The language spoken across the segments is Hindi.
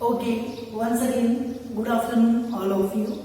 Okay, once again, good afternoon, all of you.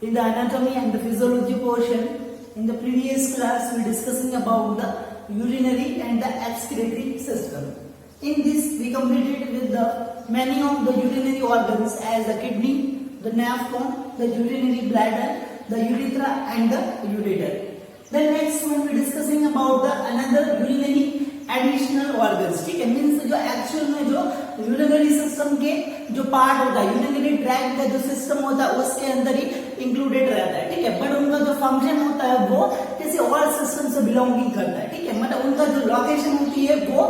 In the anatomy and the physiology portion, in the previous class, we discussing about the urinary and the excretory system. In this, we completed with the many of the urinary organs as the kidney, the nephron, the urinary bladder, the urethra, and the ureter. Then next one, we discussing about the another urinary additional organs. ठीक है, मीन्स जो एक्चुअल में जो यूरिनरी सिस्टम के जो पार्ट होता है, यूरिनरी ट्रैक्ट का जो सिस्टम होता है उसके अंदर ही इंक्लूडेड रहता है. ठीक है, बट उनका जो फंक्शन होता है वो किसी और सिस्टम से बिलोंगिंग करता है. ठीक है, मतलब उनका जो लोकेशन होती है वो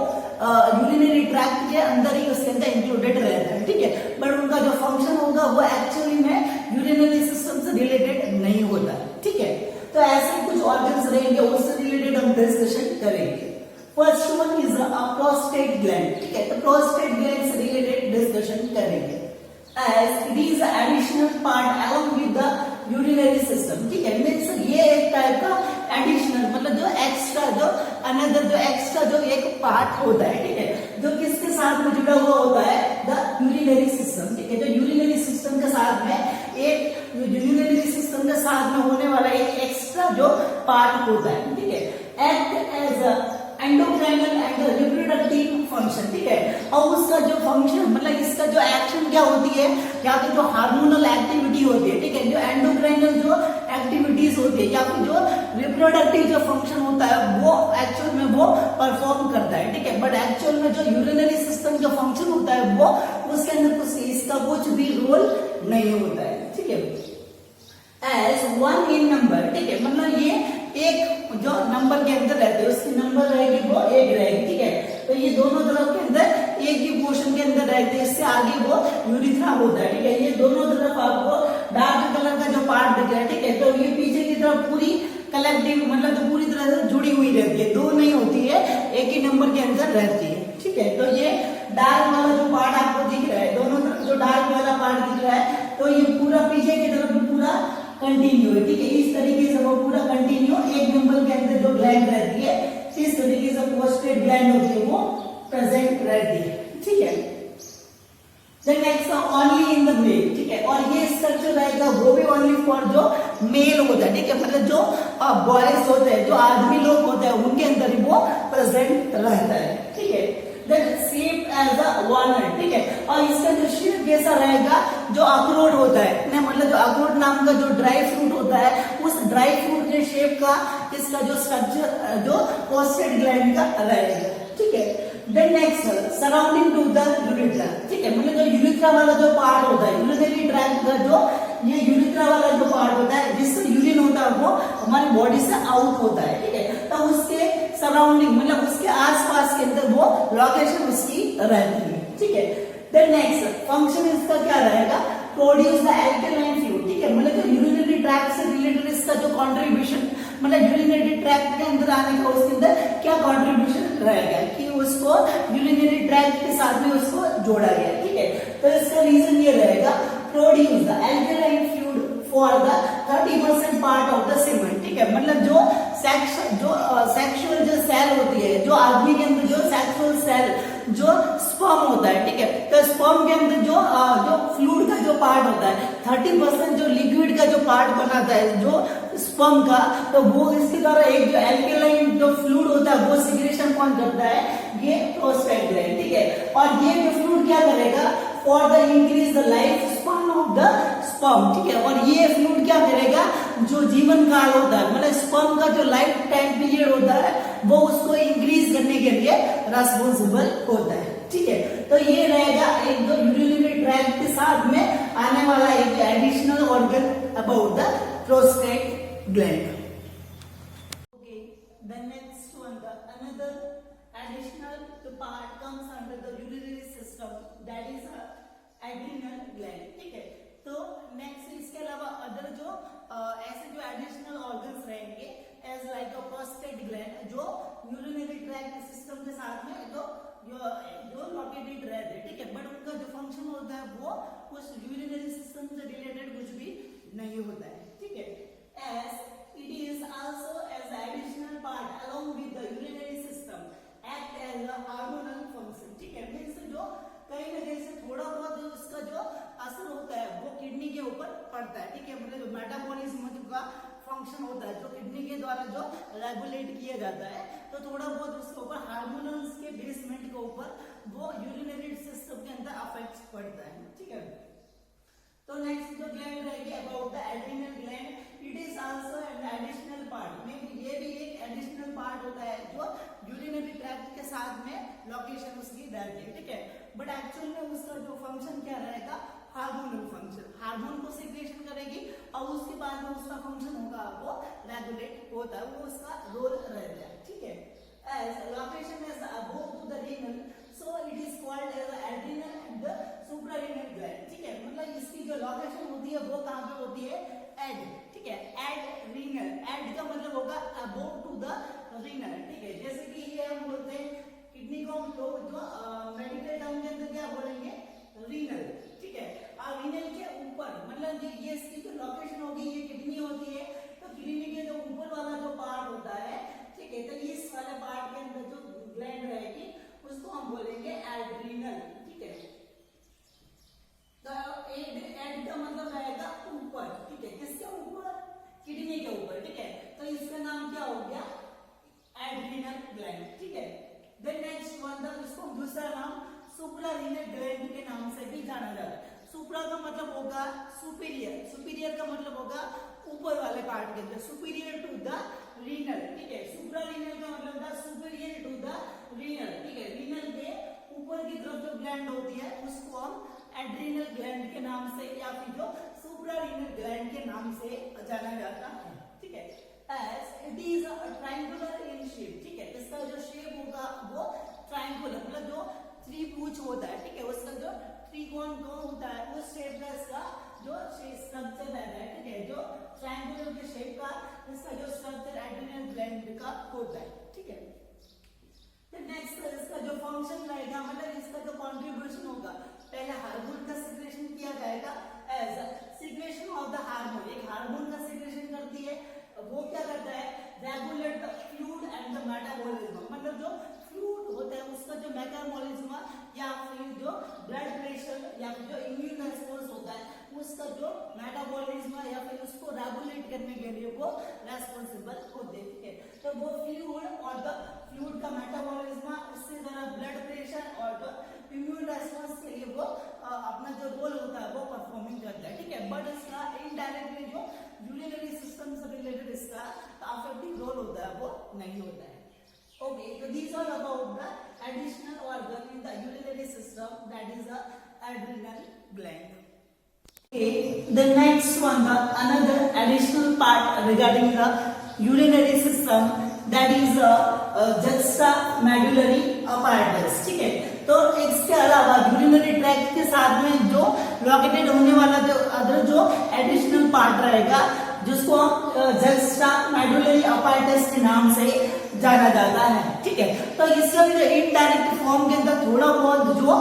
यूरिनरी ट्रैक्ट के अंदर ही उसके अंदर इंक्लूडेड रहता है. ठीक है, बट उनका जो फंक्शन होगा वो एक्चुअली में यूरिनरी सिस्टम से रिलेटेड नहीं होता है. ठीक है, तो ऐसे कुछ ऑर्गन्स रहेंगे, उससे रिलेटेड हम डिस्कशन करेंगे. First one is prostate gland. ठीक है, तो प्रोस्टेट ग्लैंड से रिलेटेड डिस्कशन करेंगे as it is additional part along with the urinary system. ठीक है, मींस ये एक टाइप का एडिशनल मतलब जो एक्स्ट्रा जो अनदर जो एक्स्ट्रा जो एक पार्ट होता है. ठीक है, जो किसके साथ में जुड़ा हुआ होता है, द यूरिनरी सिस्टम. ठीक है, जो यूरिनरी सिस्टम के साथ में एक यूरिनरी सिस्टम के साथ में होने वाला एक एक्स्ट्रा जो पार्ट होता है. ठीक है, act as a endocrinal and reproductive function. ठीक है, और उसका जो फंक्शन मतलब इसका जो एक्शन क्या होती है, या फिर जो हार्मोनल एक्टिविटी होती है. ठीक है, जो एंडोक्राइनल जो एक्टिविटीज होती है या फिर जो रिप्रोडक्टिव जो फंक्शन होता है वो एक्चुअल में वो परफॉर्म करता है. ठीक है, बट एक्चुअल में जो यूरिनरी सिस्टम जो फंक्शन होता है वो उसके अंदर कुछ इसका कुछ भी रोल नहीं होता है. ठीक है, एज वन इन नंबर. ठीक है, मतलब ये एक जो नंबर के अंदर रहते हैं उसकी नंबर रहेगी वो एक रहेगी. ठीक है, तो ये दोनों तरफ के अंदर एक ही पोर्शन के अंदर रहते हैं, इससे आगे वो यूरिथ्रा होता है. ठीक है, ये दोनों तरफ आपको डार्क कलर का जो पार्ट दिख रहा है. ठीक है, तो ये पीछे की तरफ पूरी कलेक्टिव मतलब जो पूरी तरह से जुड़ी हुई रहती है, दो नहीं होती है, एक ही नंबर के अंदर रहती है. ठीक है, तो ये डार्क वाला जो पार्ट आपको दिख रहा है, दोनों तरफ जो डार्क वाला पार्ट दिख रहा है, तो ये पूरा पीछे की तरफ पूरा कंटिन्यू है. ठीक है, इस तरीके से वो पूरा कंटिन्यू एक नंबर के अंदर जो ग्लैंड रहती है इस तरीके से प्रोस्टेट ग्लैंड होती है वो प्रेजेंट रहती है. ठीक है, then next only in the male. ठीक है, और ये स्ट्रक्चर रहेगा वो भी ओनली फॉर जो मेल होता है. ठीक है, मतलब जो बॉयज होते हैं, जो आदमी लोग होते हैं उनके अंदर ही वो प्रेजेंट रहता है. ठीक है, then shape as a walnut. ठीक है, और इसका जो शेप कैसा रहेगा, जो अखरोट होता है ना, मतलब जो अखरोट नाम का जो ड्राई फ्रूट होता है उस ड्राई फ्रूट के शेप का इसका जो स्ट्रक्चर जो प्रोस्टेट ग्लैंड का रहेगा. ठीक है, then next surrounding to the urethra. ठीक है, मतलब जो यूरिथ्रा वाला जो पार्ट होता है, यूरिनरी ट्रैक्ट का जो ये यूरिथ्रा वाला जो पार्ट होता है जिससे यूरिन होता है वो हमारी बॉडी से आउट होता है. ठीक है, तो उसके सराउंडिंग मतलब उसके आसपास के अंदर वो लोकेशन उसकी रहती है. ठीक है, देन नेक्स्ट फंक्शन इसका क्या रहेगा, प्रोड्यूस द एल्कलाइन फ्लूइड. ठीक है, मतलब जो यूरिनरी ट्रैक्ट से रिलेटेड इसका जो कंट्रीब्यूशन मतलब यूरिनरी ट्रैक्ट के अंदर आने का उसके अंदर क्या कंट्रीब्यूशन रहेगा कि उसको यूरिनरी ट्रैक्ट के साथ में उसको जोड़ा गया. ठीक है, तो इसका रीजन ये रहेगा, produce the alkaline fluid for the 30% part of the semen. ठीक है, मतलब जो सेक्सुअल जो सेल होती है, जो आदमी के अंदर जो सेक्सुअल सेल जो स्पर्म होता है. ठीक है, तो स्पर्म के अंदर जो फ्लूइड का जो पार्ट होता है 30% जो लिक्विड का जो पार्ट बनाता है जो स्पर्म का, तो वो इसके द्वारा एक जो एल्कलाइन जो फ्लूइड होता है वो सिक्रेशन कौन करता है, ये प्रोस्टेट ग्लैंड. ठीक है, और ये जो फ्लूइड क्या करेगा, for the increase the life span of the sperm. ठीक है, और ये फ्लूइड क्या करेगा, जो जीवन काल होता है मतलब स्पर्म का जो लाइफ टाइम पीरियड होता है वो उसको इंक्रीज करने के लिए रेस्पॉन्सिबल होता है. ठीक है, तो ये रहेगा एक जो यूरिनरी ट्रैक्ट के साथ में आने वाला एक additional organ about the prostate gland. Okay, the next one the another additional part comes under the urinary system, that is adrenal gland. ठीक है, तो नेक्स्ट इसके अलावा अदर जो ऐसे जो एडिशनल ऑर्गन्स रहेंगे as like a prostate gland जो यूरिनरी ट्रैक्ट सिस्टम के साथ में जो लोकेटेड रहते हैं. ठीक है, बट उनका जो फंक्शन होता है वो उस यूरिनरी सिस्टम से रिलेटेड कुछ भी नहीं होता है. ठीक है, as it is also as additional part along with the urinary system act as a hormonal function. ठीक है, मींस जो कहीं ना कहीं से थोड़ा बहुत इसका पड़ता है, ठीक है, मतलब जो मेटाबॉलिज्म का फंक्शन होता है जो किडनी के द्वारा जो रेगुलेट किया जाता है, तो थोड़ा बहुत उसके ऊपर हार्मोन्स के बेसमेंट के ऊपर वो यूरिनरी सिस्टम के अंदर अफेक्ट पड़ता है, ठीक है। तो नेक्स्ट जो ग्लैंड रहेगी about the adrenal gland, it is also an additional part, में ये भी एक एडिशनल पार्ट होता है जो यूरिनरी ट्रैक्ट के साथ में लोकेशन उसकी रहती है, ठीक है, बट एक्चुअल में उसका जो फंक्शन क्या रहेगा, हार्मोनल फंक्शन, हार्मोन को सिक्रेशन करेगी और उसके बाद में उसका फंक्शन होगा वो रेगुलेट होता है, वो उसका रोल रहता है, ठीक है। As location is above to the renal, so it is called as adrenal and the suprarenal gland, ठीक है, मतलब इसकी जो लोकेशन होती है वो कहाँ पे होती है, एड, ठीक है, एड रीनल, एड का मतलब होगा above to the renal, ठीक है, जैसे कि ये हम बोलते हैं किडनी को हम लोग जो मेडिकल टर्म के अंदर क्या बोलेंगे, रीनल, ठीक है, और रीनल के ऊपर मतलब ये इसकी जो लोकेशन होगी, ये किडनी होती है, तो किडनी के जो ऊपर वाला जो पार्ट होता है, ठीक है, तो इस वाले पार्ट के अंदर जो ग्लैंड रहेगी उसको हम बोलेंगे एड्रिनल, ठीक है, तो एड का मतलब रहेगा ऊपर, ठीक है, किसके ऊपर, किडनी के ऊपर, ठीक है, तो इसका नाम क्या हो गया, एड्रिनल ग्लैंड, ठीक है। देन नेक्स्ट वन द इसको दूसरा नाम सुप्रारीनल ग्लैंड के नाम से भी जाना जाता है। सुप्रा का मतलब होगा सुपीरियर, सुपीरियर का मतलब होगा ऊपर वाले पार्ट के अंदर, सुपीरियर टू द रीनल, ठीक है, सुप्रारीनल का मतलब होता है सुपीरियर टू द रीनल, ठीक है, रीनल के ऊपर की तरफ जो ग्लैंड होती है उसको हम एड्रिनल ग्लैंड के नाम से या फिर जो सुप्रारीनल ग्लैंड के नाम से जाना जाता है, ठीक है। As it is a triangular in shape, ठीक है, इसका जो शेप होगा वो ट्रायंगुलर, मतलब जो त्रिभुज होता है, ठीक है, उसका जो त्रिकोण को होता है उस शेप का इसका जो स्ट्रक्चर रहता है, ठीक है, जो ट्रायंगुलर के शेप का इसका जो स्ट्रक्चर एड्रिनल ग्लैंड का होता है, ठीक है। नेक्स्ट इसका जो फंक्शन रहेगा, मतलब इसका जो कंट्रीब्यूशन होगा, पहले हार्मोन का सिक्रेशन किया जाएगा, as secretion of the hormone, एक हार्मोन का सिक्रेशन करती है, वो क्या करता है, regulate the fluid and the metabolism, मतलब जो फ्लूइड होता है उसका जो मेटाबॉलिज्म या फिर जो ब्लड प्रेशर या फिर जो इम्यून रिस्पांस होता है उसका जो मेटाबॉलिज्म या फिर उसको रेगुलेट करने के लिए वो रेस्पॉन्सिबल होते हैं, ठीक है, तो वो फ्लूइड और द फ्लूइड का मेटाबॉलिज्म, उससे जरा ब्लड प्रेशर और जो इम्यून रिस्पांस के लिए वो अपना जो रोल होता है वो परफॉर्मिंग करता है, ठीक है, बट इसका इनडायरेक्टली जो यूरिनरी सिस्टम से रिलेटेड इसका अफेक्टिव रोल होता है वो नहीं होता है। Okay, so these are about the additional organ in the urinary system, that is the adrenal gland. Okay, the next one, the another additional part regarding the urinary system, that is juxtamedullary apparatus, ठीक है, तो इसके अलावा यूरिनरी ट्रैक्ट के साथ में जो लोकेटेड होने वाला जो अदर जो एडिशनल पार्ट रहेगा जिसको हम juxtamedullary apparatus के नाम से जाना जाता है, ठीक है, तो इसका भी जो इनडायरेक्ट फॉर्म के अंदर थोड़ा बहुत जो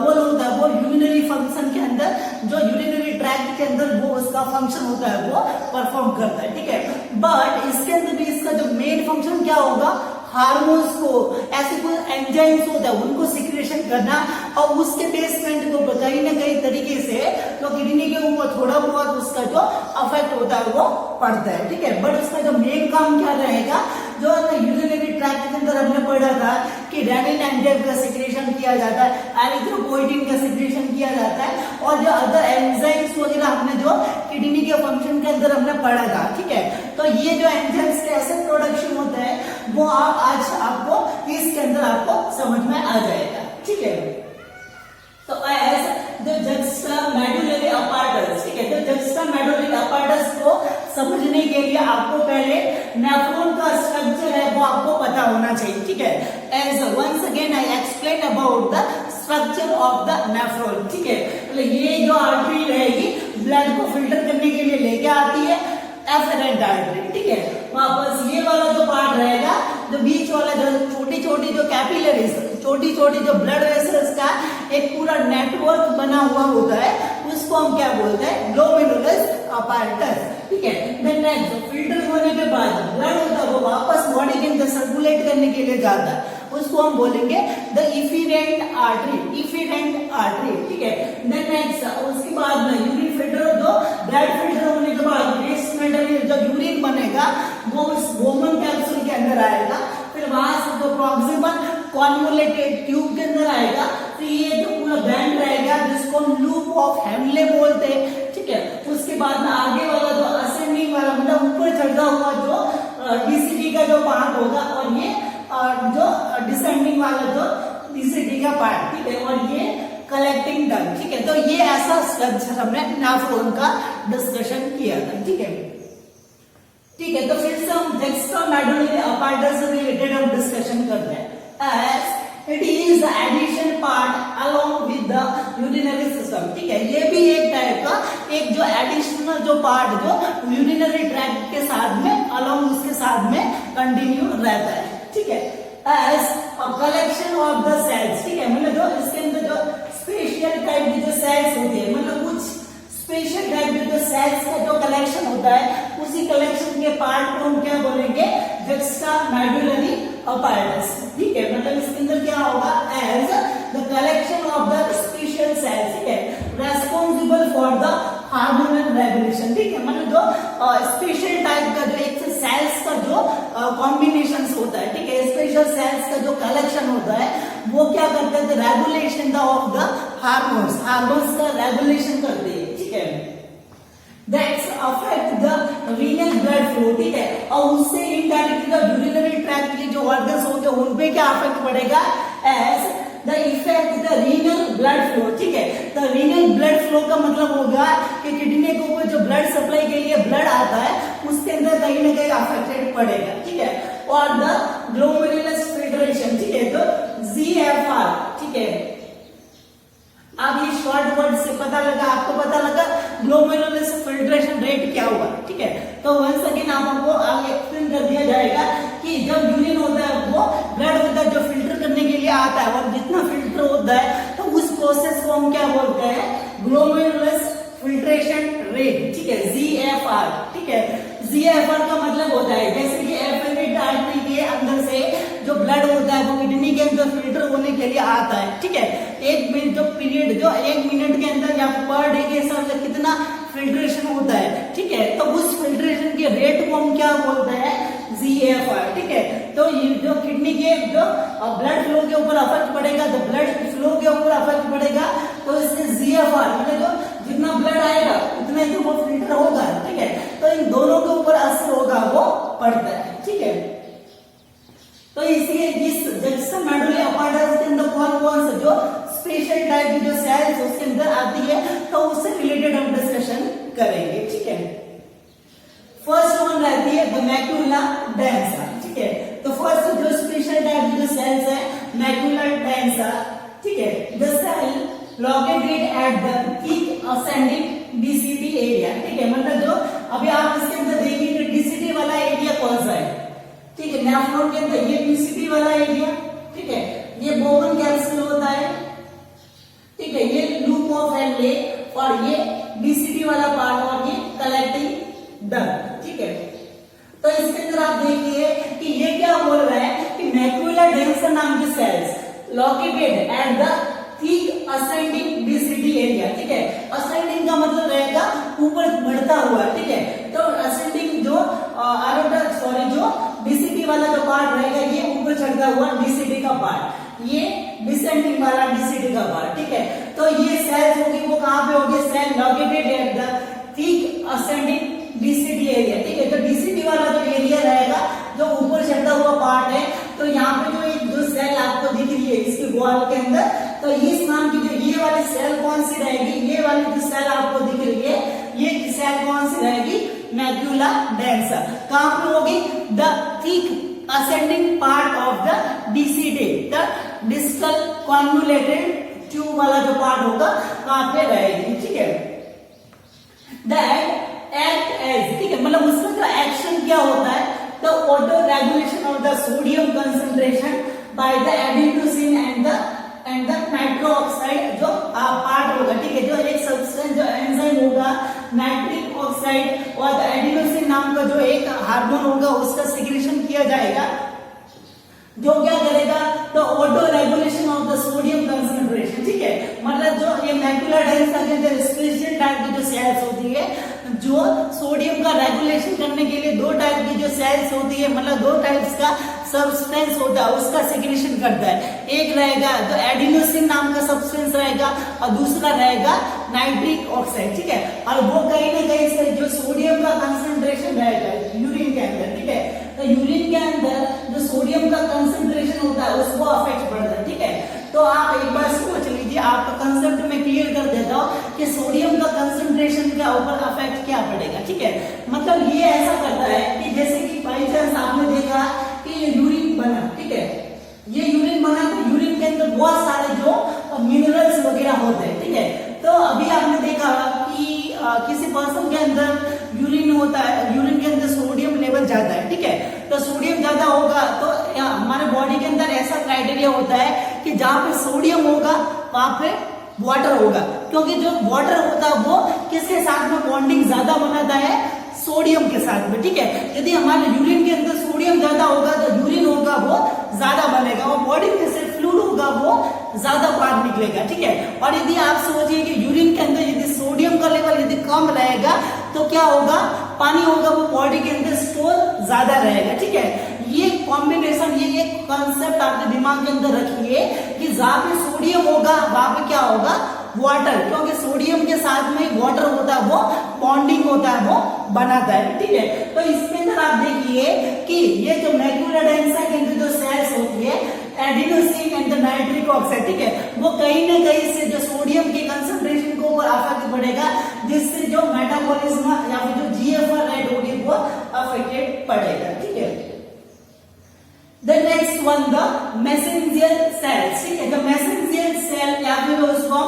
रोल होता है वो यूरिनरी फंक्शन के अंदर, जो यूरिनरी ट्रैक्ट के अंदर वो उसका फंक्शन होता है वो परफॉर्म करता है, ठीक है, बट इसके अंदर भी इसका जो मेन फंक्शन क्या होगा, हार्मोन्स को, ऐसे कोई एंजाइम्स होता है उनको सिक्रेशन करना और उसके बेसमेंट को कहीं ना कहीं तरीके से तो किडनी के ऊपर थोड़ा बहुत उसका जो अफेक्ट होता है वो पड़ता है, ठीक है, बट उसका जो मेन काम क्या रहेगा, जो यूरिनरी ट्रैक्ट के अंदर हमने पढ़ा था कि रेनिन एंजाइम का सिक्रेशन किया जाता है, एरिथ्रोपोइटिन का सिक्रेशन किया जाता है, और जो अदर एंजाइम्स वगैरह हमने जो किडनी के फंक्शन के अंदर हमने पढ़ा था, ठीक है, तो ये जो एंजाइम्स कैसे प्रोडक्शन होता है वो आप आज आपको इसके अंदर आपको समझ में आ जाएगा, ठीक है। तो जो juxtamedullary apparatus, ठीक है, तो juxtamedullary apparatus को समझने के लिए आपको पहले नेफ्रॉन का स्ट्रक्चर है वो आपको पता होना चाहिए, ठीक है, as once again I explain about the structure of the nephron, ठीक है, मतलब ये जो आर्टरी रहेगी ब्लड को फिल्टर करने के लिए लेके आती है एफरेंट आर्टरी, ठीक है, वापस ये वाला जो पार्ट रहेगा, जो बीच वाला जो छोटी छोटी जो कैपिलरीज, छोटी छोटी जो ब्लड वेसल्स का एक पूरा नेटवर्क बना हुआ होता है उसको हम क्या बोलते हैं, ग्लोमेरुलस apparatus, ठीक है। देन नेक्स्ट फिल्टर होने के बाद ब्लड होता है वो वापस बॉडी के अंदर सर्कुलेट करने के लिए जाता है, उसको हम बोलेंगे the efferent artery, efferent artery, ठीक है। देन नेक्स्ट उसके बाद में यूरिन फिल्टर जो ब्लड कॉन्वोलेटेड ट्यूब के अंदर आएगा तो ये जो पूरा बैंड रहेगा जिसको हम लूप ऑफ हेनले बोलते हैं, ठीक है। उसके बाद में आगे वाला जो असेंडिंग वाला मतलब ऊपर चढ़ता हुआ जो डीसीडी का जो पार्ट होगा और ये जो डिसेंडिंग वाला जो डीसीडी का पार्ट, ठीक है, और ये कलेक्टिंग डक्ट, ठीक है। तो ये ऐसा स्ट्रक्चर हमने नेफ्रॉन का डिस्कशन किया था, ठीक है। ठीक है, तो फिर से हम जुक्स्टामेडुलरी apparatus से रिलेटेड हम डिस्कशन करते हैं। As it is the addition part along with the urinary system, ठीक है। ये भी एक टाइप का एक जो एडिशनल जो पार्ट जो यूरिनरी ट्रैक्ट के साथ में along उसके साथ में कंटिन्यू रहता है, ठीक है। As a collection of the cells, ठीक है, मतलब जो इसके अंदर जो स्पेशल टाइप की जो सेल्स होती है, मतलब कुछ स्पेशल टाइप के जो सेल्स का जो कलेक्शन होता है उसी कलेक्शन के पार्ट को हम क्या बोलेंगे, जुक्स्टामेडुलरी apparatus, ठीक है। मतलब इसके अंदर क्या होगा, as the collection of the special cells, ठीक है, responsible for the hormonal regulation, ठीक है। मतलब जो स्पेशल टाइप का जो एक सेल्स का जो कॉम्बिनेशन होता है, ठीक है, स्पेशल सेल्स का जो कलेक्शन होता है वो क्या करते हैं, regulation of the hormones, hormones का रेगुलेशन करते हैं, ठीक है। That's affect the renal blood flow, ठीक है, और उससे इनडायरेक्टली यूरिनरी ट्रैक्ट के जो ऑर्गन्स होंगे उन पे क्या अफेक्ट पड़ेगा, as the effect the renal blood flow, ठीक है। तो रीनल ब्लड फ्लो का मतलब होगा कि किडनी के ऊपर जो ब्लड सप्लाई के लिए ब्लड आता है उसके अंदर कहीं ना कहीं अफेक्टेड पड़ेगा, ठीक है। और द ग्लोमेरुलस फिल्ट्रेशन, ठीक है, तो GFR, ठीक है। अब ये शॉर्ट वर्ड से पता लगा, आपको पता लगा ग्लोमेरुलस फिल्ट्रेशन रेट क्या हुआ, ठीक है। तो वंस अगेन आपको आगे एक्सप्लेन कर दिया जाएगा कि जब यूरिन होता है वो ब्लड होता है जो फिल्टर करने के लिए आता है और जितना फिल्टर होता है तो उस प्रोसेस को हम क्या बोलते हैं, ग्लोमेरुलस फिल्ट्रेशन रेट, ठीक है, GFR, ठीक है। GFR का मतलब होता है जैसे कि एफएमएट आर्टरी के अंदर से जो ब्लड होता है वो किडनी के अंदर फिल्टर होने के लिए आता है, ठीक है। एक मिनट जो पीरियड जो 1 मिनट के अंदर या पर डे के हिसाब से कितना फिल्ट्रेशन होता है, ठीक है, तो उस फिल्ट्रेशन के रेट को हम क्या बोलते हैं, GFR, ठीक है। तो ये जो किडनी के जो ब्लड फ्लो के ऊपर अफेक्ट पड़ेगा, तो ब्लड फ्लो के ऊपर अफेक्ट पड़ेगा तो इससे GFR मतलब जो जितना ब्लड आएगा उतने तो वो फिल्टर होगा, ठीक है। तो इन दोनों के ऊपर असर होगा वो पड़ता है, ठीक है। तो इसलिए इस जुक्स्टामेडुलरी apparatus के अंदर कौन से जो स्पेशल टाइप की जो सेल्स उसके अंदर आती है तो उससे रिलेटेड हम डिस्कशन करेंगे, ठीक है। फर्स्ट वन रहती है द मैक्यूला डेंसा, ठीक है। तो फर्स्ट जो स्पेशल टाइप की जो सेल्स है मैक्यूला डेंसा, ठीक है, the cell located at the thick ascending DCD area, ठीक है। मतलब जो अभी आप इसके अंदर देखिए डीसीडी वाला एरिया कौन सा है, ठीक है, नेफ्रॉन के अंदर ये डीसीडी वाला एरिया, ठीक है, ये बोवन कैप्सूल होता है, ठीक है, ये लूप ऑफ हेनले और ये डीसीडी वाला पार्ट और ये कलेक्टिंग डक्ट, ठीक है। तो इसके अंदर आप देखिए कि ये क्या बोल रहा है कि मैक्यूला डेंसा नाम की cells located at the thick ascending DCD area, ठीक है। असेंडिंग का मतलब रहेगा ऊपर बढ़ता हुआ, ठीक है। तो असेंडिंग जो जो डीसीडी वाला जो पार्ट रहेगा ये ऊपर चढ़ता हुआ डीसीडी का पार्ट, ये डिसेंडिंग वाला डीसीडी का पार्ट, ठीक है। तो ये सेल्स होगी वो कहां पे होगी, cell located at the thick ascending DCD area, ठीक है। तो डीसीडी वाला जो एरिया रहेगा जो ऊपर चढ़ता हुआ पार्ट है, तो यहाँ पे जो एक जो सेल आपको दिख रही है इसकी वॉल के अंदर, तो इस नाम की जो ये वाली सेल कौन सी रहेगी, ये वाली जो सेल आपको दिख रही है ये सेल कौन सी रहेगी, मैक्यूला डेंसा। कहां पे होगी, the thick ascending part of the डीसीडी, the distal convoluted tube वाला जो पार्ट होगा कहां पे रहेगी, ठीक है। दैट एक्ट एज, ठीक है, मतलब उसका जो एक्शन क्या होता है, the auto regulation of the sodium concentration by the adenosine and the nitro oxide जो पार्ट होगा, ठीक है, जो एक सब्सटेंस जो एंजाइम होगा नाइट्रिक ऑक्साइड और एडिनोसिन नाम का जो एक हार्मोन होगा उसका सिक्रेशन किया जाएगा जो क्या करेगा, तो auto regulation of the sodium concentration, ठीक है। मतलब जो ये मैक्यूला डेंसा के अंदर स्पेशल टाइप की जो सेल्स होती है जो सोडियम का रेगुलेशन करने के लिए दो टाइप की जो सेल्स होती है, मतलब दो टाइप्स का सब्सटेंस होता है उसका सिक्रेशन करता है। एक रहेगा तो एडिनोसिन नाम का सब्सटेंस रहेगा और दूसरा रहेगा नाइट्रिक ऑक्साइड, ठीक है। और वो कहीं ना कहीं से जो सोडियम का कंसंट्रेशन रहेगा यूरिन के अंदर, ठीक है, तो यूरिन के अंदर जो सोडियम का कंसंट्रेशन होता है उसको अफेक्ट पड़ता है, ठीक है। तो आप एक बार सोच लीजिए, आपका कंसेप्ट में क्लियर कर देता हूं कि सोडियम का कंसंट्रेशन के ऊपर अफेक्ट क्या पड़ेगा, ठीक है। मतलब ये ऐसा करता है कि जैसे कि बाई चांस आपने देखा कि ये यूरिन बना, ठीक है, ये यूरिन बना तो यूरिन के अंदर बहुत सारे जो मिनरल्स वगैरह होते हैं, ठीक है। तो अभी आपने देखा कि किसी पर्सन के अंदर यूरिन होता है, यूरिन के अंदर सोडियम लेवल ज्यादा है, ठीक है। तो सोडियम ज्यादा होगा तो हमारे बॉडी के अंदर ऐसा क्राइटेरिया होता है कि जहां पे सोडियम होगा वहां पे वाटर होगा, क्योंकि जो वाटर होता है वो किसके साथ में बॉन्डिंग ज्यादा बनाता है, सोडियम के साथ में, ठीक है। यदि हमारे यूरिन के अंदर सोडियम ज्यादा होगा तो यूरिन होगा वो ज्यादा बनेगा और बॉडी में से फ्लूइड होगा वो ज्यादा बाहर निकलेगा, ठीक है। और यदि आप सोचिए कि यूरिन के अंदर यदि सोडियम का लेवल यदि कम रहेगा तो क्या होगा, पानी होगा वो बॉडी के अंदर स्टोर ज्यादा रहेगा, ठीक है। ये कॉम्बिनेशन, ये एक कॉन्सेप्ट आपके दिमाग के अंदर रखिए कि जहां पे सोडियम होगा वहां पे क्या होगा, वाटर, क्योंकि सोडियम के साथ में वाटर होता है वो बॉन्डिंग होता है वो बनाता है, ठीक है। तो इसके अंदर आप देखिए कि ये जो मैक्यूला डेंसा के अंदर जो सेल्स होती है एडिनोसिन एंड नाइट्रिक ऑक्साइड, ठीक है, वो कहीं ना कहीं से जो सोडियम के कंसंट्रेशन को ऊपर अफेक्ट पड़ेगा, जिससे जो मेटाबॉलिज्म या फिर जो जीएफआर रेट होगी वो अफेक्टेड पड़ेगा, ठीक है। The next one, the messenger cells, ठीक है। तो messenger cell या फिर उसको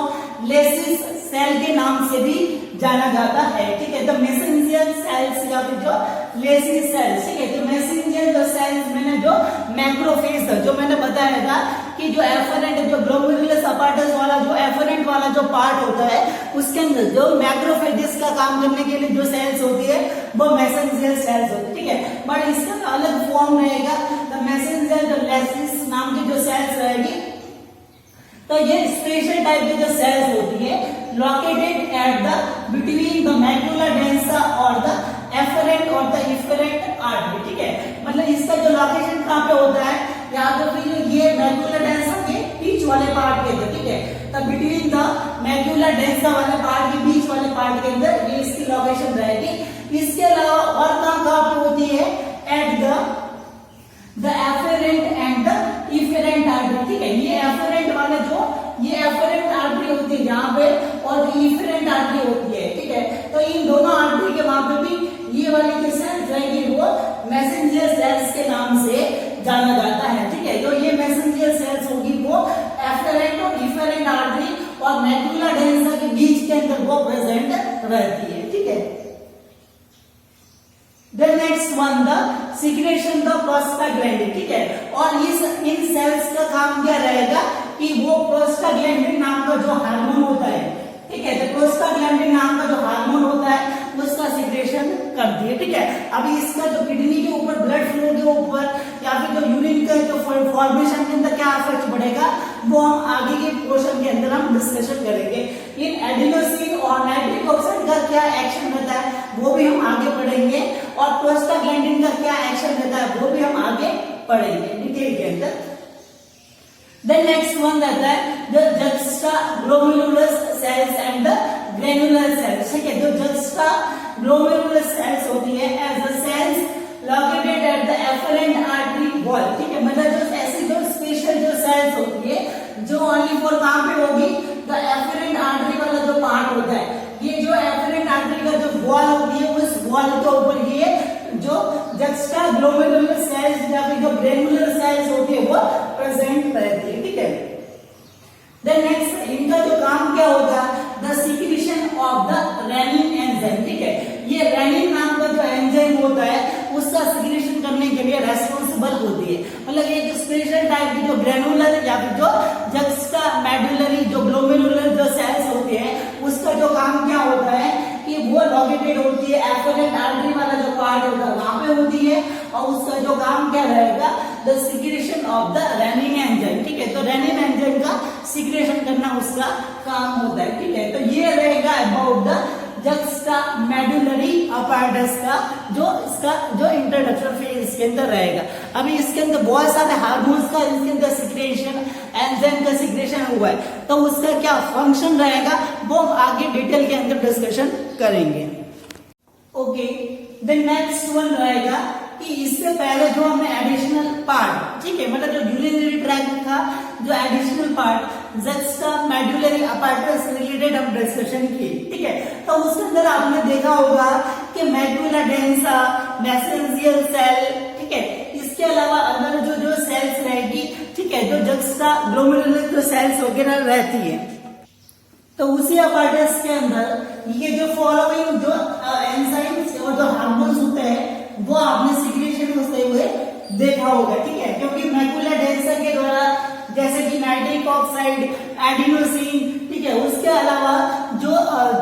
लेसिस सेल के नाम से भी जाना जाता है, ठीक है। तो messenger cells या फिर जो लेसिस सेल्स, ठीक है। तो messenger जो सेल्स मैंने जो मैक्रोफेज जो मैंने बताया था कि जो एफरेंट जो ग्लोमेरुलस अपार्टस वाला जो एफरेंट वाला जो पार्ट होता है उसके अंदर जो मैक्रोफेजेस का काम करने के लिए जो सेल्स होती है वो मैसेंजर सेल्स होती है, ठीक है। बट इसका अलग फॉर्म रहेगा, तो मैसेंजर जो लेसिस नाम की जो सेल्स रहेगी, तो ये स्पेशल टाइप की जो सेल्स होती है located at the between the macula densa और द एफरेंट और द इफरेंट आर्टरी, ठीक है। मतलब इसका जो लोकेशन कहां पे होता है, या तो फिर ये मैक्यूला डेंसा के बीच वाले पार्ट के अंदर, ठीक है। तो बिटवीन द मैक्यूला डेंसा वाले पार्ट के बीच वाले पार्ट के अंदर ये इसकी लोकेशन रहेगी। इसके अलावा और कहां पे होती है, at the afferent and the efferent artery, ठीक है। ये एफरेंट वाले जो ये एफरेंट आर्टरी होती है यहाँ पे और इफरेंट आर्टरी होती है, ठीक है। तो इन दोनों आर्टरी के वहां पे भी ये वाली जो सेल्स रहेगी वो मैसेंजर सेल्स के नाम से जाना जाता है, ठीक है। तो ये मैसेंजर सेल्स होगी वो एफरेंट और इफरेंट आर्टरी और मैक्यूला डेंसा के बीच के अंदर वो प्रेजेंट रहती है, ठीक है। The next one, the secretion the prostaglandin, ठीक है। और इन सेल्स का काम क्या रहेगा कि वो प्रोस्टाग्लैंडिन नाम का जो हार्मोन होता है, ठीक है, तो प्रोस्टाग्लैंडिन नाम का जो हार्मोन होता है उसका सिक्रेशन करती है, ठीक है। अभी इसका जो किडनी के ऊपर ब्लड फ्लो के ऊपर या फिर जो यूरिन का जो फॉर्मेशन के अंदर क्या इफेक्ट पड़ेगा वो हम आगे के पोर्शन के अंदर हम डिस्कशन करेंगे। इन एडिनोसिन और नाइट्रिक ऑक्साइड का क्या एक्शन रहता है वो भी हम आगे पढ़ेंगे और प्रोस्टाग्लैंडिन का क्या एक्शन रहता है वो भी हम आगे पढ़ेंगे डिटेल के अंदर। Then next one रहता है the juxtaglomerulus cells and the granular cells, ठीक है। जो juxtaglomerulus cells होती है as the cells located at the afferent artery wall, ठीक है। मतलब जो ऐसी जो स्पेशल जो सेल्स होती है जो ओनली फॉर कहां पे होगी, the afferent artery वाला जो पार्ट होता है, ये जो afferent artery का जो वॉल होती है उस वॉल के ऊपर ये जो juxtaglomerular cells या फिर जो granular cells होती है वो प्रेजेंट रहती है, ठीक है। देन नेक्स्ट इनका जो काम क्या होगा, the secretion of the renin enzyme, ठीक है। ये रेनिन नाम का जो एंजाइम होता है उसका सिक्रीशन करने के लिए रेस्पॉन्सिबल होती है। मतलब एक स्पेशल टाइप की जो ग्रेनुलर या फिर जो जक्स्टामेडुलरी जो ग्लोमेरुलर जो सेल्स होते हैं उसका जो काम क्या होता है कि वो लोकेटेड होती है एफरेंट आर्टरी वाला जो पार्ट होता है वहां पे होती है और उसका जो काम क्या रहेगा, the secretion of the renin enzyme, ठीक है। तो रेनिन एंजाइम का सिक्रेशन करना उसका काम होता है, ठीक है। तो ये रहेगा अबाउट द जक्स्टामेडुलरी अपैरेटस का जो इंट्रोडक्शन फेज इसके अंदर रहेगा। अभी इसके अंदर बहुत सारे हार्मोन्स का इसके अंदर सिक्रेशन, एंजाइम का सिक्रेशन हुआ है, तो उसका क्या फंक्शन रहेगा वो हम आगे डिटेल के अंदर डिस्कशन करेंगे। ओके, द नेक्स्ट वन रहेगा कि इससे पहले जो हमने एडिशनल पार्ट, ठीक है, मतलब जो यूरिनरी ट्रैक्ट का जो additional part juxta medullary apparatus related हम डिस्कशन किए, ठीक है। तो उसके अंदर आपने देखा होगा कि मेडुला डेंसा, मेसेंजियल सेल, ठीक है, इसके अलावा अंदर जो सेल्स रहेगी, ठीक है, जो जस्टा ग्लोमेरुलर सेल्स वगैरह रहती है। तो उसी अपैरेटस के अंदर ये जो फॉलोइंग जो एंजाइम्स और जो हार्मोन्स होते हैं वो आपने सिक्रेशन होते हुए देखा होगा, ठीक है, क्योंकि मैकुला डेंसा के द्वारा जैसे कि नाइट्रिक ऑक्साइड, एडिनोसिन, ठीक है, उसके अलावा जो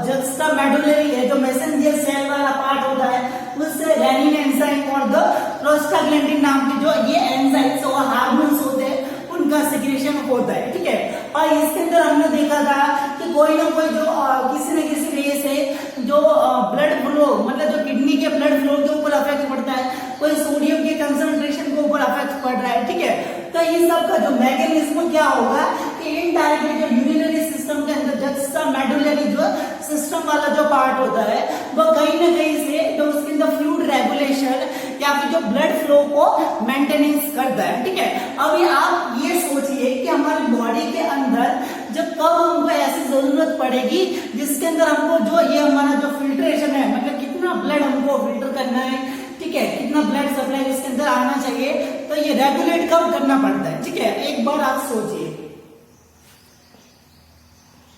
जस्टा मेडुलरी है, जो मैसेंजर सेल वाला पार्ट होता है, उससे रेनिन एंजाइम और द प्रोस्टाग्लैंडिन नाम के जो ये एंजाइम्स और हार्मोन्स होते हैं उनका सिक्रेशन होता है, ठीक है। और इसके अंदर हमने देखा था कि कोई ना कोई जो किसी न किसी वजह से जो ब्लड फ्लो, मतलब जो किडनी के ब्लड फ्लो के ऊपर अफेक्ट पड़ता है, कोई सोडियम के कंसंट्रेशन के ऊपर अफेक्ट पड़ रहा है, ठीक है। तो इन सब का जो मैकेनिज्म क्या होगा कि इनडायरेक्टली जो यूरिनरी सिस्टम के अंदर जस्टा मेडुलरी जो सिस्टम वाला जो पार्ट होता है वो कहीं ना कहीं से जो उसके अंदर फ्लूइड रेगुलेशन या फिर जो ब्लड फ्लो को मेंटेनेंस करता है, ठीक है। अभी आप ये सोचिए कि हमारी बॉडी के अंदर जब कब हमको ऐसी जरूरत पड़ेगी जिसके अंदर हमको जो ये हमारा जो फिल्ट्रेशन है, मतलब कितना ब्लड हमको फिल्टर करना है, ठीक है, कितना ब्लड सप्लाई इसके अंदर आना चाहिए, तो ये रेगुलेट कब करना पड़ता है, ठीक है, एक बार आप सोचिए।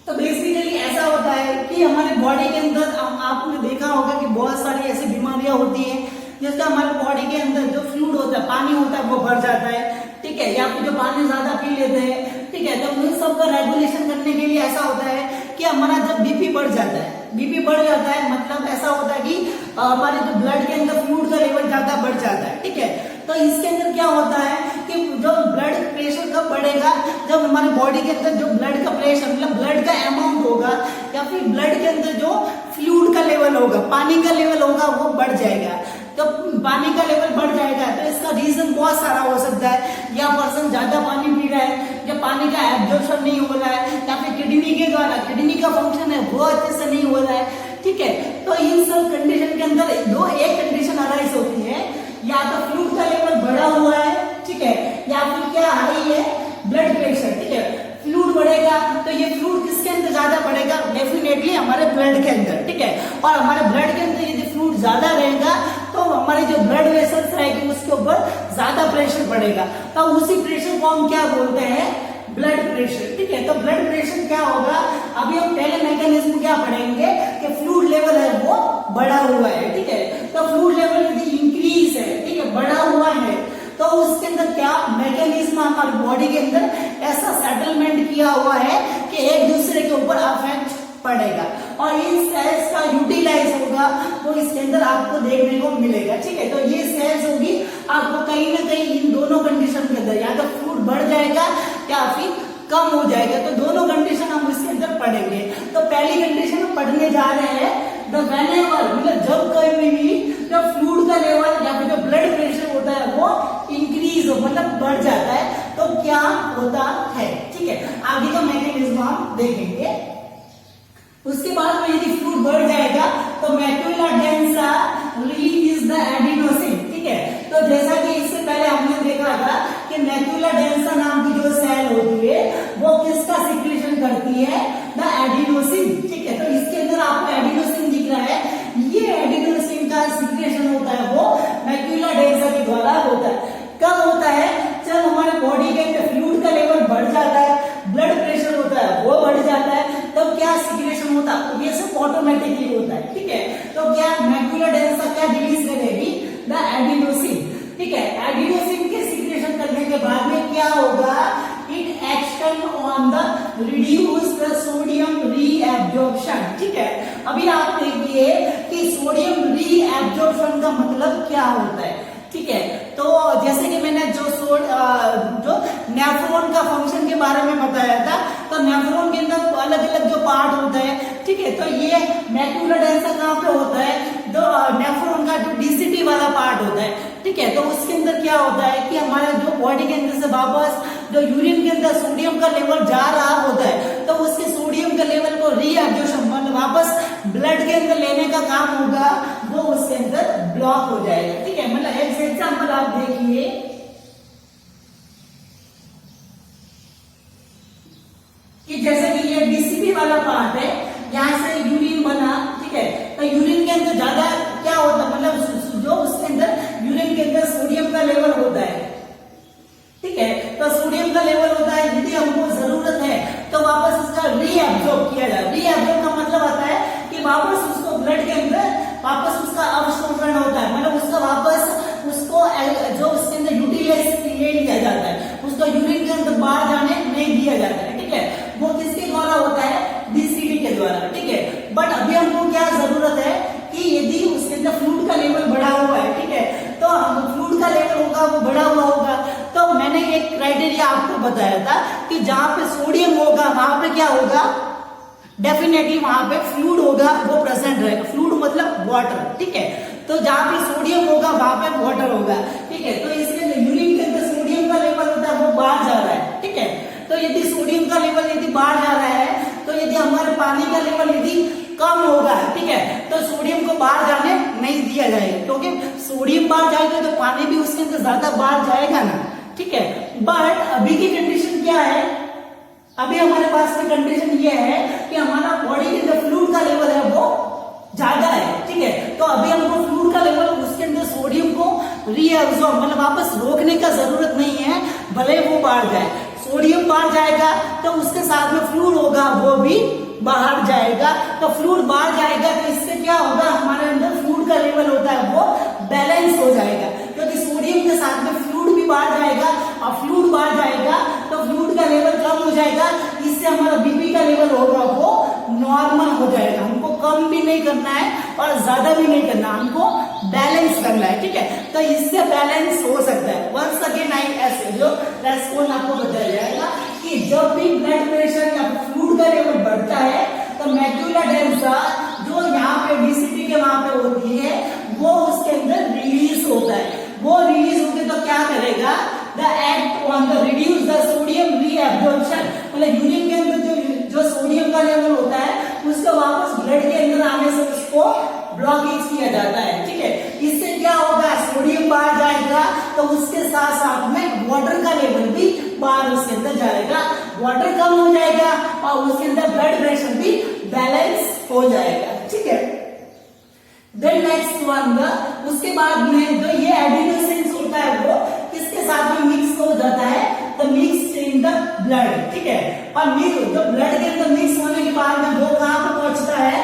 तो बेसिकली ऐसा होता है कि हमारे बॉडी के अंदर आपने देखा होगा कि बहुत सारी ऐसी बीमारियां होती हैं जिसका हमारे बॉडी के अंदर जो फ्लूइड होता है, पानी होता है, वो बढ़ जाता है, ठीक है, या फिर जो पानी ज्यादा पी लेते हैं, ठीक है। तो उन सब का रेगुलेशन करने के लिए ऐसा होता है कि हमारा जब बीपी बढ़ जाता है, बीपी बढ़ जाता है मतलब ऐसा होता है कि हमारे जो ब्लड के अंदर फ्लूइड का लेवल ज्यादा बढ़ जाता है, ठीक है। तो इसके अंदर क्या होता है कि जो ब्लड प्रेशर कब बढ़ेगा, जब हमारे बॉडी के अंदर जो ब्लड का प्रेशर, मतलब ब्लड का अमाउंट होगा या फिर ब्लड के अंदर जो फ्लूइड का लेवल होगा, पानी का लेवल होगा, वो बढ़ जाएगा। तो पानी का लेवल बढ़ जाएगा तो इसका रीजन बहुत सारा हो सकता है, या पर्सन ज्यादा पानी पी रहा है, या पानी का एब्जॉर्प्शन नहीं हो रहा है, या फिर किडनी के द्वारा किडनी का फंक्शन है वो अच्छे से नहीं हो रहा है, ठीक है। तो इन सब कंडीशन के अंदर एक कंडीशन अराइज होती है, या तो फ्लूइड का लेवल बढ़ा हुआ है, ठीक है, या फिर क्या हाई है ब्लड प्रेशर, ठीक है। फ्लूइड बढ़ेगा तो ये फ्लूइड किसके अंदर ज्यादा बढ़ेगा, डेफिनेटली हमारे ब्लड के अंदर, ठीक है। और हमारे ब्लड के अंदर यदि फ्लूइड ज्यादा रहेगा तो हमारे जो ब्लड वेसल्स रहेंगे उसके ऊपर ज्यादा प्रेशर पड़ेगा, तो उसी प्रेशर को हम क्या बोलते हैं, ब्लड प्रेशर, ठीक है। तो ब्लड प्रेशर क्या होगा, अभी हम पहले मैकेनिज्म क्या पढ़ेंगे कि फ्लूइड लेवल है वो बढ़ा हुआ है, ठीक है। तो फ्लूइड लेवल यदि इंक्रीज है, ठीक है, बढ़ा हुआ है, तो उसके अंदर क्या मैकेनिज्म हमारी बॉडी के अंदर ऐसा सेटलमेंट किया हुआ है कि एक दूसरे के ऊपर अफेक्ट पड़ेगा और इन सेल्स का यूटिलाइज होगा तो इसके अंदर आपको देखने को मिलेगा, ठीक है। तो ये सेल्स होगी आपको कहीं ना कहीं इन दोनों कंडीशन के अंदर या तो फ्लूइड बढ़ जाएगा या फिर कम हो जाएगा, तो दोनों कंडीशन हम इसके अंदर पढ़ेंगे। तो पहली कंडीशन हम पढ़ने जा रहे हैं द व्हेनेवर, मतलब जब कभी भी जब फ्लूइड का लेवल या फिर जो ब्लड प्रेशर होता है वो इंक्रीज हो, मतलब बढ़ जाता है, तो क्या होता है, ठीक है। आगे का मैकेनिज्म हम देखेंगे। उसके बाद में यदि फ्लूइड बढ़ जाएगा तो macula densa release the adenosine, ठीक है। तो जैसा कि इससे पहले हमने देखा था कि मैक्यूला डेंसा नाम की जो सेल होती है वो किसका सिक्रेशन करती है, द एडिनोसिन, ठीक है। तो इसके अंदर आपको एडिनोसिन दिख रहा है, ये एडिनोसिन का सिक्रेशन होता है वो मैक्यूला डेंसा के द्वारा होता है। कब होता है, जब हमारे बॉडी के अंदर फ्लूइड का लेवल बढ़ जाता है, ब्लड प्रेशर होता है वो बढ़ जाता है, तब क्या सिक्रेशन होता है, ये सब ऑटोमेटिकली होता है, ठीक है। तो क्या मैक्यूला डेंसा क्या रिलीज करेगी, द एडिनोसिन, ठीक है। एडिनोसिन के सिक्रेशन करने के बाद में क्या होगा, it action on the reduce the sodium reabsorption, ठीक है। अभी आप देखिए कि सोडियम रीएब्जॉर्प्शन का मतलब क्या होता है, ठीक है। तो जैसे कि मैंने जो नेफ्रॉन का फंक्शन के बारे में बताया था, तो नेफ्रॉन के अंदर अलग अलग जो पार्ट होता है, ठीक है। तो ये मैक्यूला डेंसा कहाँ पे होता है, जो नेफ्रॉन का जो डीसीटी वाला पार्ट होता है, ठीक है, तो उसके अंदर क्या होता है कि हमारा जो बॉडी के अंदर से वापस जो यूरिन के अंदर सोडियम का लेवल जा रहा होता है, तो उसके सोडियम के लेवल को रीएब्जॉर्प्शन मतलब वापस ब्लड के अंदर लेने का काम होगा, वो उसके अंदर ब्लॉक हो जाएगा, ठीक है। मतलब एक एग्जांपल आप देखिए कि जैसे कि ये डीसीपी वाला पार्ट है, यहां से यूरिन बना, ठीक है, तो यूरिन के अंदर ज्यादा क्या होता है, मतलब जो उसके अंदर यूरिन के अंदर सोडियम का लेवल होता है, ठीक है, तो सोडियम का लेवल होता है, यदि हमको जरूरत है तो वापस उसका रीएब्जॉर्ब किया जाए। रीएब्जॉर्ब का मतलब आता है कि वापस उसको ब्लड के अंदर वापस उसका अवशोषण होता है, मतलब उसका वापस उसको जो उसके अंदर यूटिलाइज ले लिया जाता है, उसको यूरिन के अंदर बाहर जाने नहीं दिया जाता है, ठीक है, वो किसके द्वारा होता है, डीसीटी के द्वारा, ठीक है। बट अभी हमको क्या जरूरत है कि यदि उसके अंदर फ्लूइड का लेवल बढ़ा हुआ है, ठीक है, तो फ्लूइड का लेवल होगा वो बढ़ा हुआ होगा, तो मैंने एक क्राइटेरिया आपको बताया था कि जहां पे सोडियम होगा वहां पे क्या होगा, डेफिनेटली वहां पे फ्लूइड होगा वो प्रेजेंट रहेगा, फ्लूइड मतलब वाटर, ठीक है, तो जहां पे सोडियम होगा वहां पे वाटर होगा, ठीक है, तो इसलिए यूरिन के अंदर सोडियम का लेवल होता है वो बाहर जा रहा है, ठीक है, तो यदि सोडियम का लेवल यदि बाहर जा रहा है, तो यदि हमारे पानी का लेवल यदि कम होगा, ठीक है, तो सोडियम को बाहर जाने नहीं दिया जाएगा, क्योंकि सोडियम बाहर जाएगा तो पानी भी उसके अंदर ज्यादा बाहर जाएगा ना, ठीक है। बट अभी की कंडीशन क्या है, अभी हमारे पास की कंडीशन ये है कि हमारा बॉडी के अंदर फ्लूइड का लेवल है वो ज्यादा है, ठीक है, तो अभी हमको फ्लूइड का लेवल उसके अंदर सोडियम को रीअब्सॉर्ब मतलब वापस रोकने का जरूरत नहीं है, भले वो बाहर जाए, सोडियम बाहर जाएगा तो उसके साथ में फ्लूइड होगा वो भी बाहर जाएगा, तो फ्लूइड बाहर जाएगा तो इससे क्या होगा, हमारे अंदर फ्लूइड का लेवल होता है वो बैलेंस हो जाएगा, क्योंकि सोडियम के साथ में फ्लूइड भी बाहर जाएगा और फ्लूइड बाहर जाएगा तो फ्लूइड का लेवल कम हो जाएगा, इससे हमारा बीपी का लेवल होगा वो नॉर्मल हो जाएगा। हमको कम भी नहीं करना है और ज्यादा भी नहीं करना, हमको बैलेंस करना है, ठीक है, तो इससे बैलेंस हो सकता है। वंस अगेन आई ऐसे जो रेस्पॉन्स आपको बताया जाएगा कि जब भी ब्लड प्रेशर या फ्लूइड का लेवल बढ़ता है तो मैक्यूला डेंसा जो यहाँ पे डीसीटी के वहां पे होती है वो उसके अंदर रिलीज होता है, वो रिलीज होके तो क्या करेगा, the act on the reduce the sodium reabsorption, मतलब यूरिन के अंदर जो सोडियम का लेवल होता है उसको वापस ब्लड के अंदर आने से उसको ब्लॉकेज किया जाता है, ठीक है, इससे क्या होगा, सोडियम बाहर जाएगा तो उसके साथ साथ में वाटर का लेवल भी बाहर उसके अंदर जाएगा, वाटर कम हो जाएगा और उसके अंदर ब्लड प्रेशर भी बैलेंस हो जाएगा, ठीक है। देन नेक्स्ट वन, उसके बाद में जो ये एडिनोसिन होता है वो किसके साथ में मिक्स हो जाता है, तो मिक्स इन द ब्लड, ठीक है, और मिक्स जो ब्लड के अंदर मिक्स होने के बाद में वो कहां पर पहुंचता है,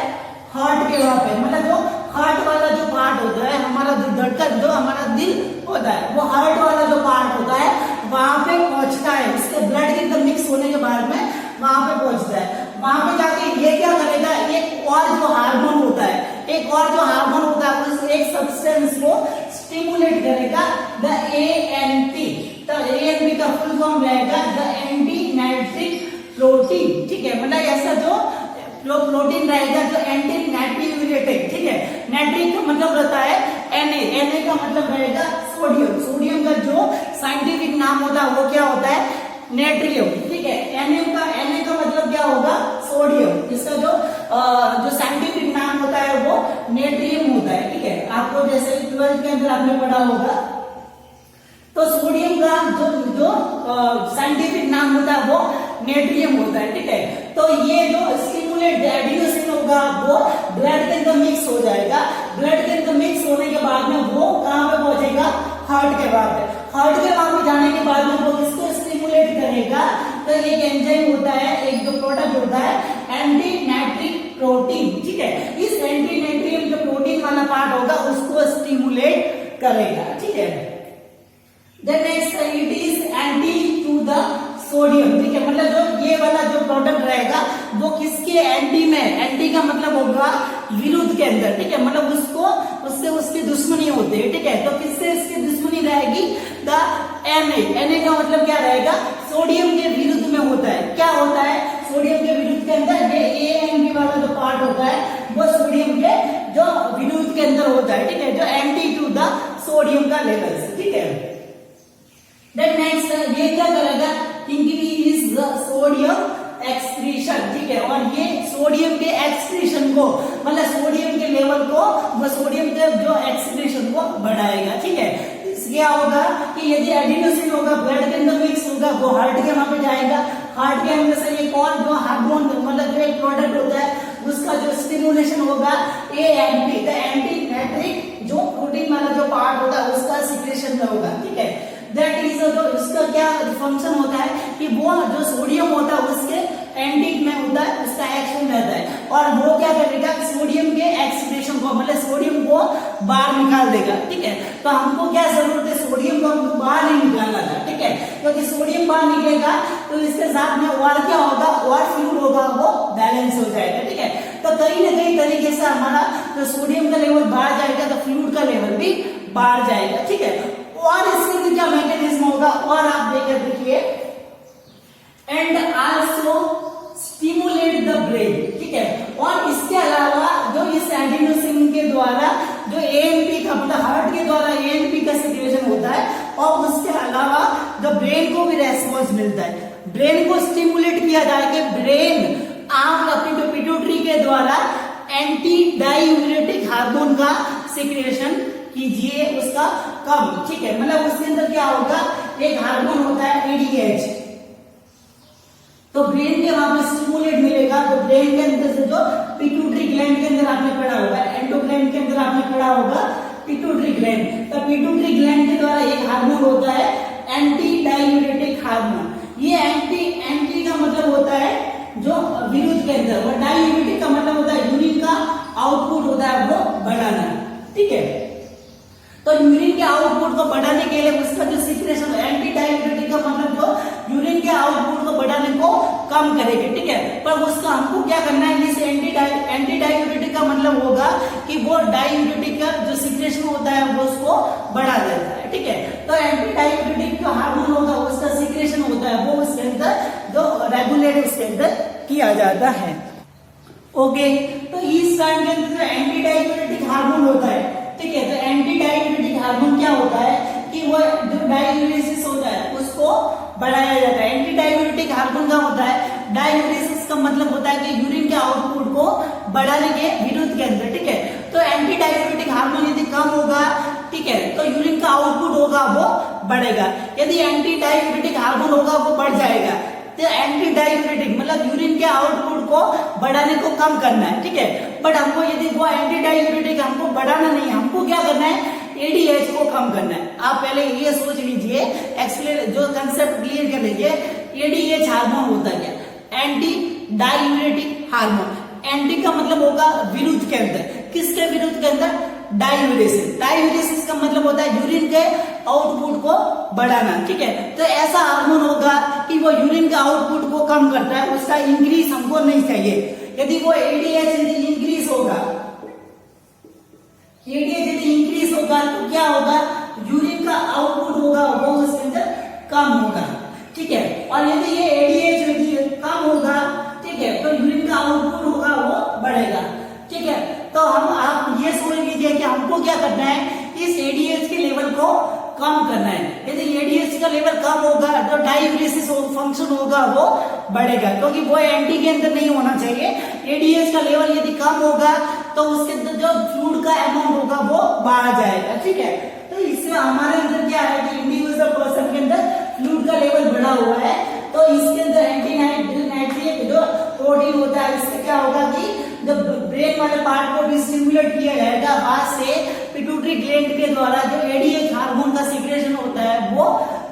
हार्ट के वहां पे, मतलब जो हार्ट वाला जो पार्ट होता है हमारा जो धड़कन जो हमारा दिल होता है वो हार्ट वाला जो पार्ट होता है वहां पे पहुंचता है, इसके ब्लड के अंदर मिक्स होने के बाद में वहां पे पहुंचता है, वहां पे जाके ये क्या करेगा, एक और जो हार्मोन होता है, एक और जो हार्मोन होता है उस एक सब्सटेंस को स्टिमुलेट करेगा, द एएनपी, तो एएनपी का फुल फॉर्म रहेगा द एंटी नाइट्रिक प्रोटीन, ठीक है, मतलब ऐसा जो प्रोटीन रहेगा जो एंटी नाइट्रिक, ठीक है, नाइट्रिक का मतलब रहता है Na का मतलब रहेगा सोडियम, सोडियम का जो साइंटिफिक नाम होता है वो क्या होता है, नेट्रियम, ठीक है, Na का मतलब क्या होगा, सोडियम, इसका जो साइंटिफिक नाम होता है वो नेट्रियम होता है, ठीक है, आपको जैसे 12th के अंदर आपने पढ़ा होगा, तो सोडियम का जो साइंटिफिक नाम होता है वो नेट्रियम होता है, ठीक है, तो ये जो स्टिमुलेट एडिनोसिन होगा वो ब्लड के अंदर मिक्स हो जाएगा, ब्लड के अंदर मिक्स होने के बाद में वो कहां पे पहुंचेगा, हार्ट के बाद में, हार्ट के बाद में जाने के बाद में वो किसको स्टिमुलेट करेगा, तो एक एंजाइम होता है, एक जो प्रोडक्ट होता है एंटी नाइट्रिक प्रोटीन, ठीक है, इस एंटी नाइट्रियम जो प्रोटीन वाला पार्ट होगा उसको स्टिमुलेट करेगा, ठीक है। Then next it is anti to the sodium, ठीक है, मतलब जो ये वाला जो प्रोडक्ट रहेगा वो किसके एंटी में, एंटी का मतलब होगा विरुद्ध के अंदर, ठीक है, मतलब उससे उसकी दुश्मनी होती है, ठीक है, तो किससे इसकी दुश्मनी रहेगी, द Na का मतलब क्या रहेगा, सोडियम के विरुद्ध में होता है, क्या होता है, सोडियम के विरुद्ध के अंदर ये ANP वाला जो पार्ट होता है वो सोडियम के जो विरुद्ध के अंदर होता है, ठीक है, जो एंटी टू द सोडियम का लेवल, ठीक है। देन नेक्स्ट ये क्या करेगा, इंक्रीज द सोडियम एक्सक्रीशन, ठीक है, और ये सोडियम के एक्सक्रीशन को, मतलब सोडियम के लेवल को, वो सोडियम के जो एक्सक्रीशन को बढ़ाएगा, ठीक है। क्या होगा कि यदि एडिनोसिन होगा ब्लड के अंदर मिक्स होगा, वो हार्ट के वहां पे जाएगा, हार्ट के अंदर से एक और जो हार्मोन, मतलब जो एक प्रोडक्ट होता है उसका जो स्टिमुलेशन होगा एएनपी, द एंटी नाइट्रिक, जो प्रोटीन वाला जो पार्ट होता है उसका सिक्रेशन में होगा, ठीक है। दैट इज जो इसका क्या फंक्शन होता है कि वो जो सोडियम होता है उसके एंटी में होता है, उसका एक्शन रहता है, और वो क्या करेगा, सोडियम के एक्सक्रीशन को, मतलब सोडियम को बाहर निकाल देगा, ठीक है। तो हमको क्या जरूरत है, सोडियम को हमको बाहर नहीं निकालना था, ठीक है, क्योंकि सोडियम बाहर निकलेगा तो इसके साथ में और क्या होगा, और फ्लूइड होगा, वो बैलेंस हो जाएगा, ठीक है। तो कहीं ना कहीं तरीके से हमारा जो सोडियम का लेवल बढ़ जाएगा तो फ्लूइड का लेवल भी बढ़ जाएगा, ठीक है। और इसके लिए क्या मैकेनिज्म होगा, और आप देखिए देखिए, and also stimulate the brain, ठीक है। और इसके अलावा जो इस एडिनोसिन के द्वारा जो एएनपी का, मतलब हार्ट के द्वारा एएनपी का सिक्रेशन होता है, और उसके अलावा जो ब्रेन को भी रेस्पॉन्स मिलता है, ब्रेन को स्टिमुलेट किया जाए कि ब्रेन आप अपनी जो पिट्यूटरी के द्वारा एंटी डायूरेटिक हार्मोन का सिक्रेशन कीजिए, उसका कम, ठीक है। मतलब उसके अंदर क्या होगा, एक हार्मोन होता है एडीएच, तो ब्रेन के वहां पे स्टिमुलेट मिलेगा, तो ब्रेन के अंदर से जो पिट्यूटरी ग्लैंड के अंदर आपने पढ़ा होगा, एंडोक्राइन के अंदर आपने पढ़ा होगा पिट्यूटरी ग्लैंड, तो पिट्यूटरी ग्लैंड के द्वारा एक हार्मोन होता है एंटी डायूरेटिक हार्मोन। ये एंटी का मतलब होता है जो विरुद्ध के अंदर, और डायूरेटिक का मतलब होता है यूरिन का आउटपुट होता है वो बढ़ाना, ठीक है। तो यूरिन के आउटपुट को बढ़ाने के लिए उसका जो सिक्रेशन, एंटी डायूरेटिक का मतलब जो यूरिन के आउटपुट को बढ़ाने को कम करेगी, ठीक है। पर उसका हमको क्या करना है, इस एंटी डायूरेटिक का मतलब होगा कि वो डायूरेटिक का जो सिक्रेशन होता है वो उसको बढ़ा देता है, ठीक है। तो एंटी डायूरेटिक जो हार्मोन होगा उसका सिक्रेशन होता है वो उसके अंदर जो रेगुलेट उसके अंदर किया जाता है, ओके। तो इस कांड के अंदर जो एंटी डायूरेटिक हार्मोन होता है, ठीक है, तो एंटी डायूरेटिक हार्मोन क्या होता है कि वो जो डायूरेसिस होता है उसको बढ़ाया जाता है। एंटी डायूरेटिक हार्मोन का होता है, डायूरेसिस का मतलब होता है कि यूरिन के आउटपुट को बढ़ाने के विरुद्ध के अंदर, ठीक है। तो एंटी डायूरेटिक हार्मोन यदि कम होगा, ठीक है, तो यूरिन का आउटपुट होगा वो बढ़ेगा, यदि एंटी डायूरेटिक हार्मोन होगा वो बढ़ जाएगा। तो एंटी डायूरेटिक मतलब यूरिन के आउटपुट को बढ़ाने को कम करना है, ठीक है। बट हमको यदि वो एंटी डायूरेटिक हमको बढ़ाना नहीं है, हमको क्या करना है, एडीएच को कम करना है। आप पहले ये सोच लीजिए, एक्सप्लेन जो कंसेप्ट क्लियर कर लीजिए, एडीएच हार्मोन होता है क्या, एंटी डायूरेटिक हार्मोन। एंटी का मतलब होगा विरुद्ध के अंदर, किसके विरुद्ध के अंदर, डायूरेसिस। डायूरेसिस का मतलब होता है यूरिन के आउटपुट को बढ़ाना, ठीक है। तो ऐसा हार्मोन होगा कि वो यूरिन के आउटपुट को कम करता है, उसका इंक्रीज हमको नहीं चाहिए। यदि वो एडीएच यदि इंक्रीज होगा, एडीएच यदि इंक्रीज होगा तो क्या होगा, यूरिन का आउटपुट होगा वो उसके अंदर कम होगा, ठीक है। और यदि ये एडीएच यदि कम होगा, ठीक है, तो यूरिन का आउटपुट होगा वो बढ़ेगा, ठीक है। तो आप ये सोच लीजिए कि हमको क्या करना है, इस एडीएच के लेवल को कम करना है। यदि एडीएच का लेवल कम होगा तो डायूरेसिस फंक्शन होगा वो बढ़ेगा, क्योंकि वो एंटी के अंदर नहीं होना चाहिए। एडीएच का लेवल यदि कम होगा तो उसके अंदर जो फ्लूइड का अमाउंट होगा वो बढ़ जाएगा, ठीक है। तो इससे हमारे अंदर क्या है कि इंडिविजुअल पर्सन के अंदर फ्लूइड का लेवल बढ़ा हुआ है, तो इसके अंदर एंटी नाइट्रिक जो प्रोटीन होता है, इससे क्या होगा कि जब ब्रेन वाले पार्ट को भी स्टिमुलेट किया जाएगा, बाद से पिट्यूटरी ग्लैंड के द्वारा जो एडीएच हार्मोन का सिक्रेशन होता है वो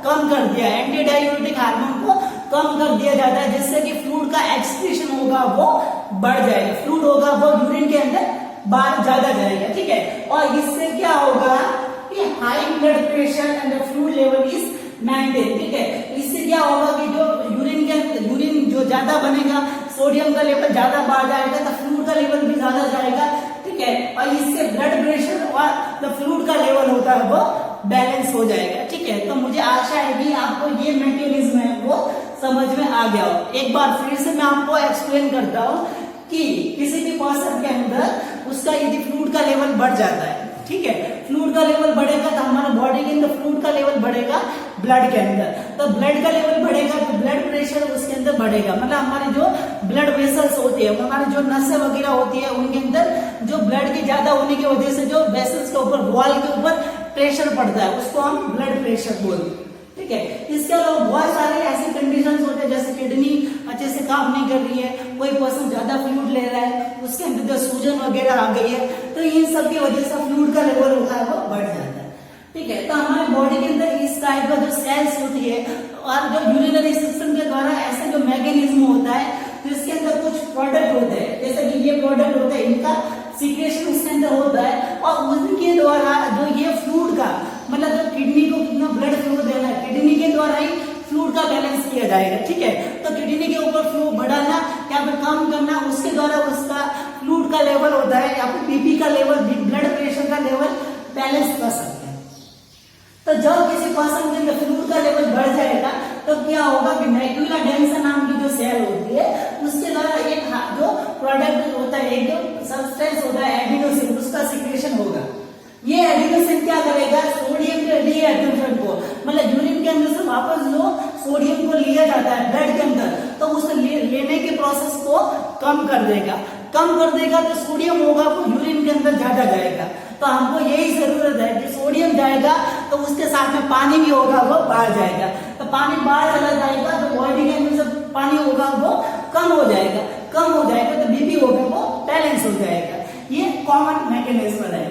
कम कर दिया, एंटी डायूरेटिक हार्मोन को कम कर दिया जाता है, जिससे कि फ्लूइड का एक्सक्रीशन होगा वो बढ़ जाएगा, फ्लूइड होगा वो यूरिन के अंदर बाहर ज्यादा जाएगा, ठीक है। और इससे क्या होगा कि high blood pressure and fluid level is maintain, ठीक है। इससे क्या होगा कि जो यूरिन जो ज्यादा बनेगा, सोडियम का लेवल ज्यादा बढ़ जाएगा तो फ्लूइड का लेवल भी ज्यादा जाएगा, ठीक है। और इससे ब्लड प्रेशर और जो फ्लूइड का लेवल होता है वो बैलेंस हो जाएगा, ठीक है। तो मुझे आशा है कि आपको ये मैकेनिज्म है वो समझ में आ गया हो। एक बार फिर से मैं आपको एक्सप्लेन करता हूँ कि किसी भी पर्सन के अंदर उसका यदि फ्लूइड का लेवल लेवल बढ़ जाता है, ठीक है। फ्लूइड का लेवल बढ़ेगा तो हमारे बॉडी के अंदर फ्लूइड का लेवल बढ़ेगा ब्लड के अंदर, तो ब्लड का लेवल बढ़ेगा तो ब्लड प्रेशर उसके अंदर बढ़ेगा, मतलब हमारी जो ब्लड वेसल्स होती है, हमारी जो नसें वगैरह होती है उनके अंदर जो ब्लड की ज्यादा होने की वजह से जो वेसल्स के ऊपर वॉल के ऊपर प्रेशर पड़ता है उसको हम ब्लड प्रेशर बोलते हैं, ठीक है। इसके अलावा बहुत सारे ऐसे कंडीशंस होते हैं जैसे किडनी अच्छे से काम नहीं कर रही है, कोई पर्सन ज्यादा फ्लूइड ले रहा है, उसके अंदर जो सूजन वगैरह आ गई है, तो इन सब की वजह से फ्लूइड का लेवल होता है वो बढ़ जाता है, ठीक है। तो हमारे बॉडी के अंदर इस टाइप का जो सेल्स होती है और जो यूरिनरी सिस्टम के द्वारा ऐसा जो मैकेनिज्म होता है जिसके अंदर कुछ प्रोडक्ट होते हैं, जैसे कि ये प्रोडक्ट होता है, इनका सीक्रेशन उसके अंदर होता है और उनके द्वारा जो ये फ्लूइड का मतलब जो किडनी को कितना ब्लड फ्लो देना है, किडनी के द्वारा ही फ्लूइड का बैलेंस किया जाएगा, ठीक है। तो किडनी के ऊपर फ्लो बढ़ाना या फिर कम करना, उसके द्वारा उसका फ्लूइड का लेवल होता है या फिर बीपी का लेवल, ब्लड प्रेशर का लेवल बैलेंस कर सकते हैं। तो जब किसी पर्सन के अंदर फ्लूइड का लेवल बढ़ जाएगा तो क्या होगा कि मैक्यूला डेंसा नाम की जो सेल होती है उसके द्वारा एक जो प्रोडक्ट होता है, एक जो सब्सटेंस होता है एडिनोसिन, उसका सिक्रेशन होगा। ये एडिनोसिन क्या करेगा, सोडियम के रीएब्जॉर्प्शन को, मतलब यूरिन के अंदर से वापस जो सोडियम को लिया जाता है ब्लड के अंदर, तो उसे लेने के प्रोसेस को कम कर देगा, कम कर देगा तो सोडियम होगा वो यूरिन के अंदर ज्यादा जाएगा। तो हमको यही जरूरत है कि सोडियम जाएगा तो उसके साथ में पानी भी होगा वो बाहर जाएगा, तो पानी बाहर चला जाएगा तो बॉडी के अंदर से पानी होगा वो कम हो जाएगा, कम हो जाएगा तो बीपी होगा वो बैलेंस हो जाएगा। ये कॉमन मैकेनिज्म है।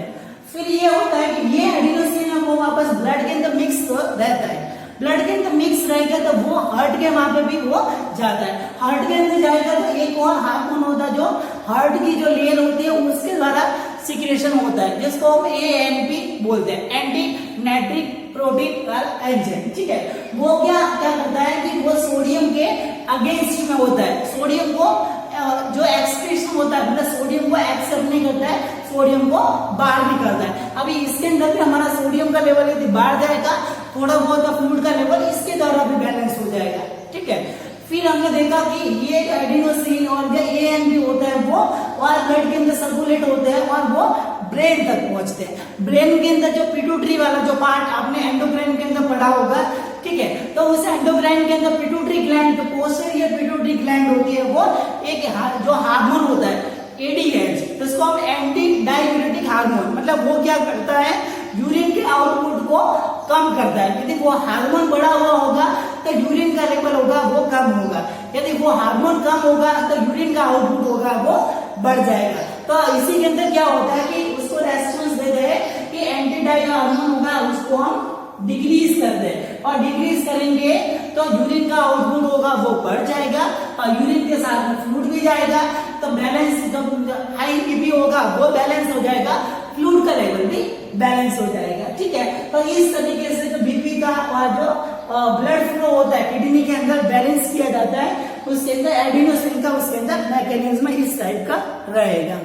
फिर ये होता है कि ये एडिनोसिन है वो वापस ब्लड के अंदर मिक्स रहता है, ब्लड के अंदर मिक्स रहेगा तो वो हार्ट के वहां पे भी वो जाता है, हार्ट के अंदर जाएगा तो एक और हार्मोन होता है जो हार्ट की जो लेयर होती है उसके द्वारा सिक्रेशन होता है, जिसको हम एएनपी बोलते हैं, एंटी नाइट्रिक प्रोटीन एंजाइम, ठीक है। वो क्या करता है कि वो सोडियम के अगेंस्ट में होता है, सोडियम को जो एक्सक्रीशन होता है मतलब सोडियम को एक्सेप्ट नहीं करता है, सोडियम को बाहर निकलता है। अभी इसके अंदर भी हमारा सोडियम का लेवल यदि बढ़ जाएगा, थोड़ा बहुत फ्लूइड का लेवल इसके द्वारा भी बैलेंस हो जाएगा, ठीक है। फिर हमने देखा कि ये एडिनोसिन और जो एएनपी होता है वो और ब्लड के अंदर सर्कुलेट होते हैं और वो ब्रेन तक पहुंचते हैं। ब्रेन के अंदर जो पिट्यूटरी वाला जो पार्ट आपने एंडोक्राइन के अंदर पढ़ा होगा, ठीक है, तो उस एंडोक्राइन के अंदर पिट्यूटरी ग्लैंड, जो पोस्टीरियर पिट्यूटरी ग्लैंड होती है वो एक जो हार्मोन होता है एडीएच, तो इसको हम एंटी डाययूरेटिक हार्मोन, मतलब वो क्या करता है यूरिन के आउटपुट को कम करता है। यदि वो हार्मोन बढ़ा हुआ होगा तो यूरिन का लेवल होगा वो कम होगा, यदि वो हार्मोन कम होगा तो यूरिन का आउटपुट होगा वो बढ़ जाएगा। तो इसी के अंदर क्या होता है कि उसको रेस्पॉन्स दे दे कि एंटी डाई हार्मोन होगा उसको हम डिक्रीज कर दे, और डिक्रीज करेंगे तो यूरिन का आउटपुट होगा वो बढ़ जाएगा और यूरिन के साथ में फ्लूइड भी जाएगा, तो बैलेंस जब हाई बीपी होगा वो बैलेंस हो जाएगा, फ्लूइड का लेवल भी बैलेंस हो जाएगा, ठीक है। तो इस तरीके से जो बीपी का और जो ब्लड फ्लो होता है किडनी के अंदर बैलेंस किया जाता है, उसके अंदर एडिनोसिन का उसके अंदर मैकेनिज्म इस टाइप का रहेगा।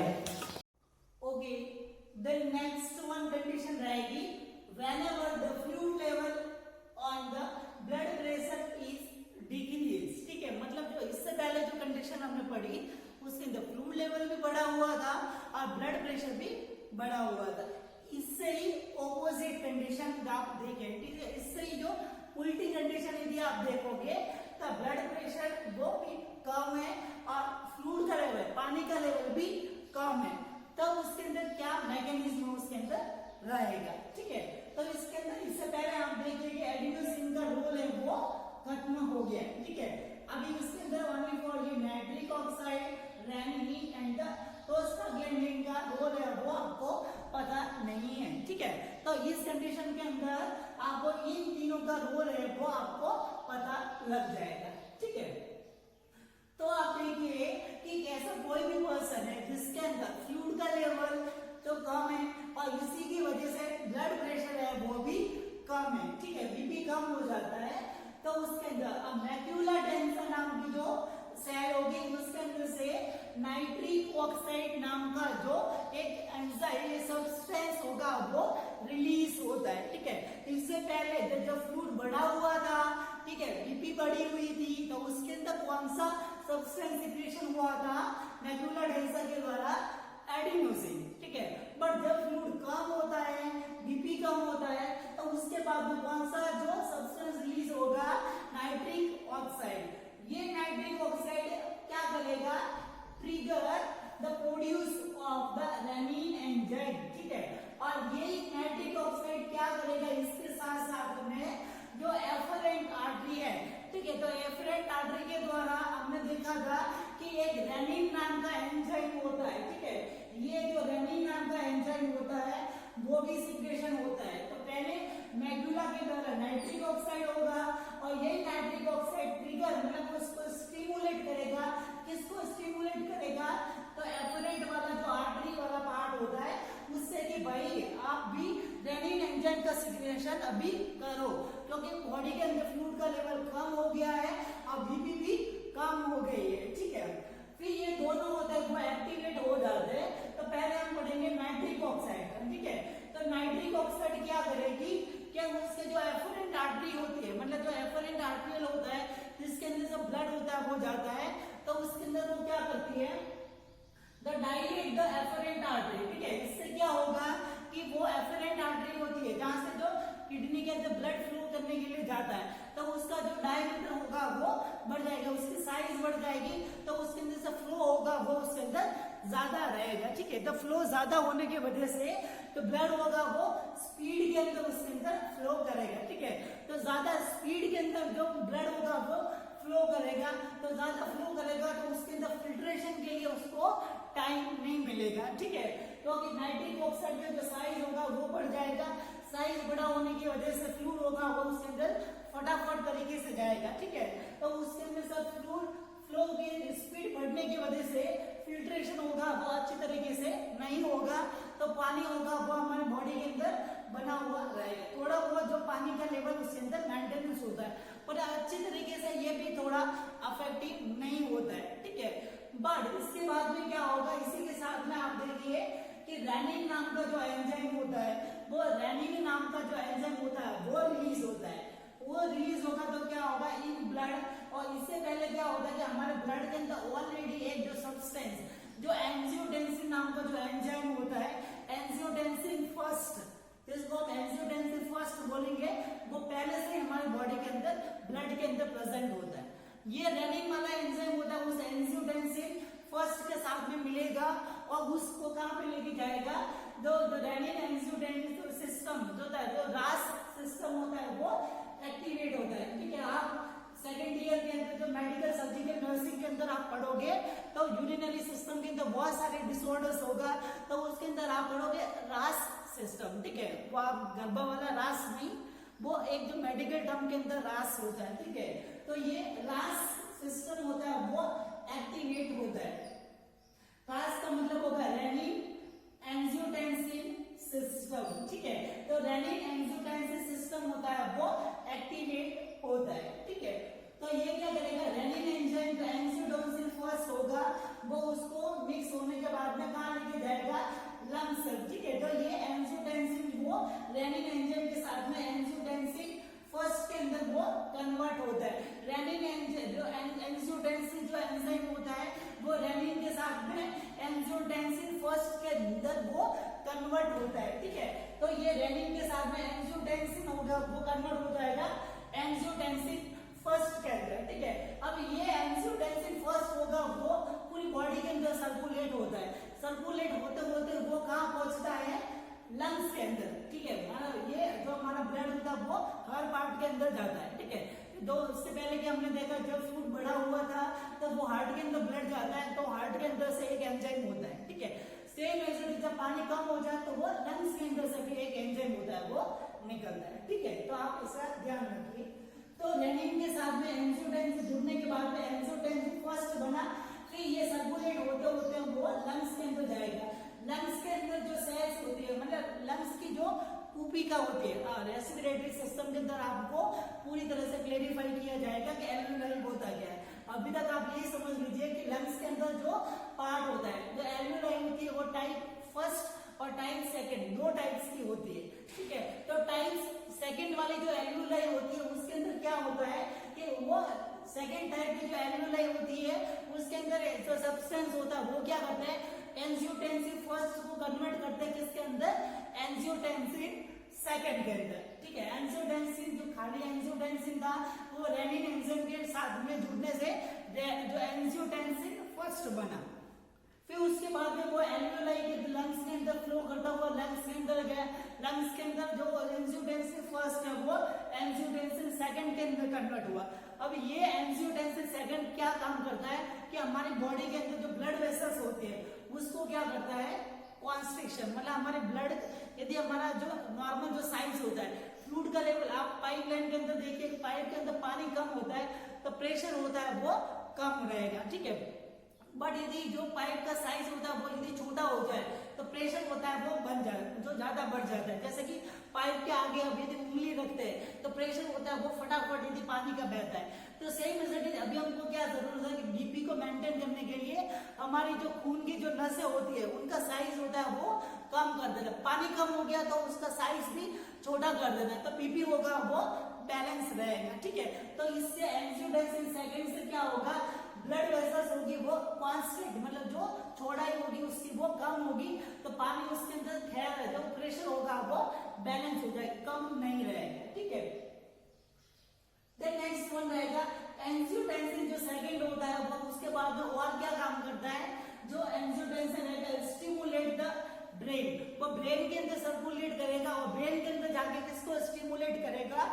Okay, the next one condition रहेगी whenever the fluid level on the blood pressure is decreased, ठीक है। मतलब जो इससे पहले जो कंडीशन हमने पढ़ी उसके अंदर फ्लूइड लेवल भी बढ़ा हुआ था और ब्लड प्रेशर भी बढ़ा हुआ था, इससे ही ऑपोजिट कंडीशन आप देखें, ठीक है। इससे ही जो उल्टी कंडीशन यदि आप देखोगे तो ब्लड प्रेशर वो भी कम है और फ्लूइड का लेवल, पानी का लेवल भी कम है, तब उसके अंदर क्या मैकेनिज्म उसके अंदर रहेगा, ठीक है। तो इसके अंदर इससे पहले आप देखिए कि एडिनोसिन का रोल है वो खत्म हो गया, ठीक है। अभी इसके अंदर ओनली फॉर ये nitric oxide, renin and prostaglandin का रोल है वो आपको पता नहीं है, ठीक है। तो इस कंडीशन के अंदर आपको इन तीनों का रोल है वो आपको पता लग जाएगा, ठीक है। तो आप देखिए कि ऐसा कोई भी पर्सन है जिसके अंदर फ्लूइड का लेवल तो कम है और इसी की वजह से ब्लड प्रेशर है वो भी कम है, ठीक है, बीपी कम हो जाता है, तो उसके अंदर मैक्यूला डेंसा नाम की जो सेल होगी उसके अंदर से नाइट्रिक ऑक्साइड नाम का जो एक एंजाइम सब्सटेंस होगा वो रिलीज होता है, ठीक है। इससे पहले जब फ्लूइड बढ़ा हुआ था, ठीक है, बीपी बढ़ी हुई थी, तो उसके अंदर कौन सा सब्सटेंस सिक्रेशन हुआ था मैक्यूला डेंसा के द्वारा, एडिनोसिन, ठीक है। बट जब और यही नाइट्रिक ऑक्साइड क्या करेगा, इसके साथ साथ में जो एफरेंट आर्टरी है, ठीक है, तो एफरेंट आर्टरी के द्वारा हमने देखा था कि एक रेनिन नाम का एंजाइम होता है, ठीक है, ये जो रेनिन नाम का एंजाइम होता है वो भी सिक्रेशन होता है। तो पहले मेडुला के द्वारा नाइट्रिक ऑक्साइड होगा और यही नाइट्रिक ऑक्साइड ट्रिगर मतलब उसको स्टिमुलेट करेगा, किसको स्टिमुलेट करेगा, तो एफरेंट वाला जो आर्टरी वाला पार्ट होता है उससे कि भाई आप भी रेनिन एंजाइम का सिक्रेशन अभी करो, क्योंकि बॉडी के अंदर फ्लूइड का लेवल कम हो गया है और बीपी भी कम हो गई है, ठीक है। फिर ये दोनों होते हैं वो एक्टिवेट हो जाते हैं। तो पहले हम पढ़ेंगे नाइट्रिक ऑक्साइड, ठीक है। तो नाइट्रिक ऑक्साइड क्या करेगी, क्या उसके जो एफरेंट आर्टरी होती है, मतलब जो एफरेंट आर्टरियल होता है जिसके अंदर जो ब्लड होता है वो जाता है, तो उसके अंदर वो क्या करती है, the dilate the afferent artery, ठीक है। इससे क्या होगा कि वो एफरेंट आर्टरी होती है जहां से जो किडनी के अंदर ब्लड फ्लो करने के लिए जाता है, तो उसका जो डायमीटर होगा वो बढ़ जाएगा, उसकी साइज बढ़ जाएगी, तो उसके अंदर से फ्लो होगा वो उसके अंदर ज्यादा रहेगा, ठीक है। तो फ्लो ज्यादा होने की वजह से तो ब्लड होगा वो स्पीड के अंदर उसके अंदर फ्लो करेगा, ठीक है। तो ज्यादा स्पीड के अंदर जो ब्लड होगा वो फ्लो करेगा, तो ज्यादा फ्लो करेगा तो उसके अंदर फिल्ट्रेशन के लिए उसको टाइम नहीं मिलेगा, ठीक है। क्योंकि नाइट्रिक ऑक्साइड का जो साइज होगा वो बढ़ जाएगा, साइज बड़ा होने की वजह से फ्लूइड होगा वो उसके अंदर फटाफट तरीके से जाएगा, ठीक है। तो उसके अंदर सब फ्लूइड फ्लो की स्पीड बढ़ने की वजह से फिल्ट्रेशन होगा वो अच्छी तरीके से नहीं होगा, तो पानी होगा वो हमारे बॉडी के अंदर बना हुआ रहेगा, थोड़ा बहुत जो पानी का लेवल उसके अंदर मेंटेनेंस होता है, पर अच्छी तरीके से ये भी थोड़ा अफेक्टिव नहीं होता है, ठीक है। बट इसके बाद में क्या होगा, इसी के साथ में आप देखिए कि रेनिन नाम का जो एंजाइम होता है, वो रेनिन नाम का जो एंजाइम होता है वो रिलीज होता है, वो रिलीज होगा तो क्या होगा इन ब्लड, और इससे पहले क्या होता है कि हमारे ब्लड के अंदर ऑलरेडी एक जो सब्सटेंस जो एंजियोटेंसिन नाम का जो एंजाइम होता है, एंजियोटेंसिन फर्स्ट, जिसको हम एंजियोटेंसिन फर्स्ट बोलेंगे, वो पहले से हमारे बॉडी के अंदर ब्लड के अंदर प्रेजेंट होता है। ये रेनिन वाला एंजाइम होता है उस एंजियोटेंसिन फर्स्ट के साथ में मिलेगा और उसको कहां पे लेके जाएगा, जो रेनिन एंजियोटेंसिन सिस्टम जो होता है, जो रास सिस्टम होता है वो एक्टिवेट होता है, ठीक है। आप सेकेंड ईयर के अंदर जो मेडिकल सर्जिकल नर्सिंग के अंदर आप पढ़ोगे तो यूरिनरी सिस्टम के अंदर बहुत सारे डिसऑर्डर्स होगा, तो उसके अंदर आप पढ़ोगे रास सिस्टम, ठीक है। वो आप गर्भ वाला रास नहीं, वो एक जो मेडिकल टर्म के अंदर रास होता है, ठीक है। तो ये रास सिस्टम होता है वो एक्टिवेट होता है। रास का मतलब होगा रेनिन एंजियोटेंसिन सिस्टम, ठीक है। तो रेनिन एंजियोटेंसिन सिस्टम होता है वो एक्टिवेट होता है, ठीक है। तो ये क्या करेगा, रेनिन एंजाइम जो एंजियोटेंसिन फर्स्ट होगा वो उसको मिक्स होने के बाद में कहां लेके जाएगा, लंग्स, ठीक है। तो ये एंजियोटेंसिन वो रेनिन एंजाइम के साथ में एंजियोटेंसिन फर्स्ट के अंदर वो कन्वर्ट होता है। रेनिन जो एंजियोटेंसिन जो एंजाइम होता है वो रेनिन के साथ में एंजियोटेंसिन फर्स्ट के अंदर वो कन्वर्ट होता है, ठीक है। तो ये रेनिन के साथ में एंजियोटेंसिन होगा वो कन्वर्ट हो जाएगा एंजियोटेंसिन फर्स्ट के अंदर, ठीक है। अब ये एंजियोटेंसिन फर्स्ट होगा वो पूरी बॉडी के अंदर सर्कुलेट होता है, सर्कुलेट होते होते वो कहां पहुंचता है, लंग्स के अंदर, ठीक है। ये जो हमारा ब्लड होता है वो हर पार्ट के अंदर जाता है, ठीक है। तो उससे पहले कि हमने देखा जब फ्लूइड बढ़ा हुआ था तो वो हार्ट के अंदर ब्लड जाता है, तो हार्ट के अंदर से एक एंजाइम होता है, ठीक है। सेम ऐसे जब पानी कम हो जाए तो वो लंग्स के अंदर से भी एक एंजाइम होता है वो निकलता है, ठीक है। तो आप इसका ध्यान रखिए। तो रेनिन के साथ में एंजियोटेंसिन जुड़ने के बाद में एंजियोटेंसिन फर्स्ट बना, फिर ये सर्कुलेट होते होते वो लंग्स के अंदर जाएगा। लंग्स के अंदर जो सेल्स होती है, मतलब लंग्स की जो पुपिका होती है, रेस्पिरेटरी सिस्टम के अंदर आपको पूरी तरह से क्लेरिफाई किया जाएगा कि एल्वेओलाई होता क्या है। अभी तक आप ये समझ लीजिए कि लंग्स के अंदर जो पार्ट होता है, जो एल्वेओलाई होती है वो टाइप फर्स्ट और टाइप सेकंड, दो टाइप्स की होती है, ठीक है। तो टाइप सेकंड वाली जो एल्वेओलाई होती है उसके अंदर क्या होता है कि वो सेकंड टाइप की जो एल्वेओलाई होती है उसके अंदर जो सब्सटेंस होता है वो क्या करता है, एंजियोटेंसिन फर्स्ट को कन्वर्ट करते हैं किसके अंदर, एंजियोटेंसिन सेकंड के अंदर, ठीक है। एंजियोटेंसिन जो खाली एंजियोटेंसिन था वो रेनिन एंजाइम के साथ में जुड़ने से जो एंजियोटेंसिन फर्स्ट बना, फिर उसके बाद में वो एल्वेओलाई के लंग्स के अंदर फ्लो करता हुआ लंग्स के अंदर गया, सेकंड के अंदर कन्वर्ट हुआ। अब ये एंजियोटेंसिन सेकंड क्या काम करता है कि हमारी बॉडी के अंदर जो ब्लड वेसल्स होते हैं उसको क्या करता है, कॉन्स्ट्रिक्शन, मतलब हमारे ब्लड, यदि हमारा जो नॉर्मल जो साइज होता है फ्लूइड का लेवल, आप पाइप लाइन के अंदर देखिए, पाइप के अंदर पानी कम होता है तो प्रेशर होता है वो कम रहेगा, ठीक है। बट यदि जो पाइप का साइज होता है वो यदि छोटा हो जाए तो प्रेशर होता है वो बन जाए, जो ज्यादा बढ़ जाता है। जैसे कि पाइप के आगे अब यदि उंगली रखते हैं तो प्रेशर होता है वो फटाफट यदि पानी का बहता है। तो सेम रिजल्ट अभी हमको क्या जरूरत है कि बीपी को मेंटेन करने के लिए हमारी जो खून की जो नसें होती है उनका साइज होता है वो कम कर देना। पानी कम हो गया तो उसका साइज भी छोटा कर देना, तो बीपी होगा वो बैलेंस रहेगा, ठीक है। तो इससे एंजियोटेंसिन सेकंड से क्या होगा, ब्लड वेसल्स होगी वो कॉन्स्टेंट, मतलब जो चौड़ाई होगी उसकी वो कम होगी तो पानी उसके अंदर ठहर रहेगा, जो प्रेशर होगा वो बैलेंस हो जाएगा, कम नहीं रहेगा, ठीक है। देन नेक्स्ट वन रहेगा एंजियोटेंसिन जो सेकंड होता है वो उसके बाद में और क्या काम करता है, जो एंजियोटेंसिन रहेगा स्टिमुलेट द ब्रेन, वो ब्रेन के अंदर सर्कुलेट करेगा और ब्रेन के अंदर जाके किसको स्टिमुलेट करेगा,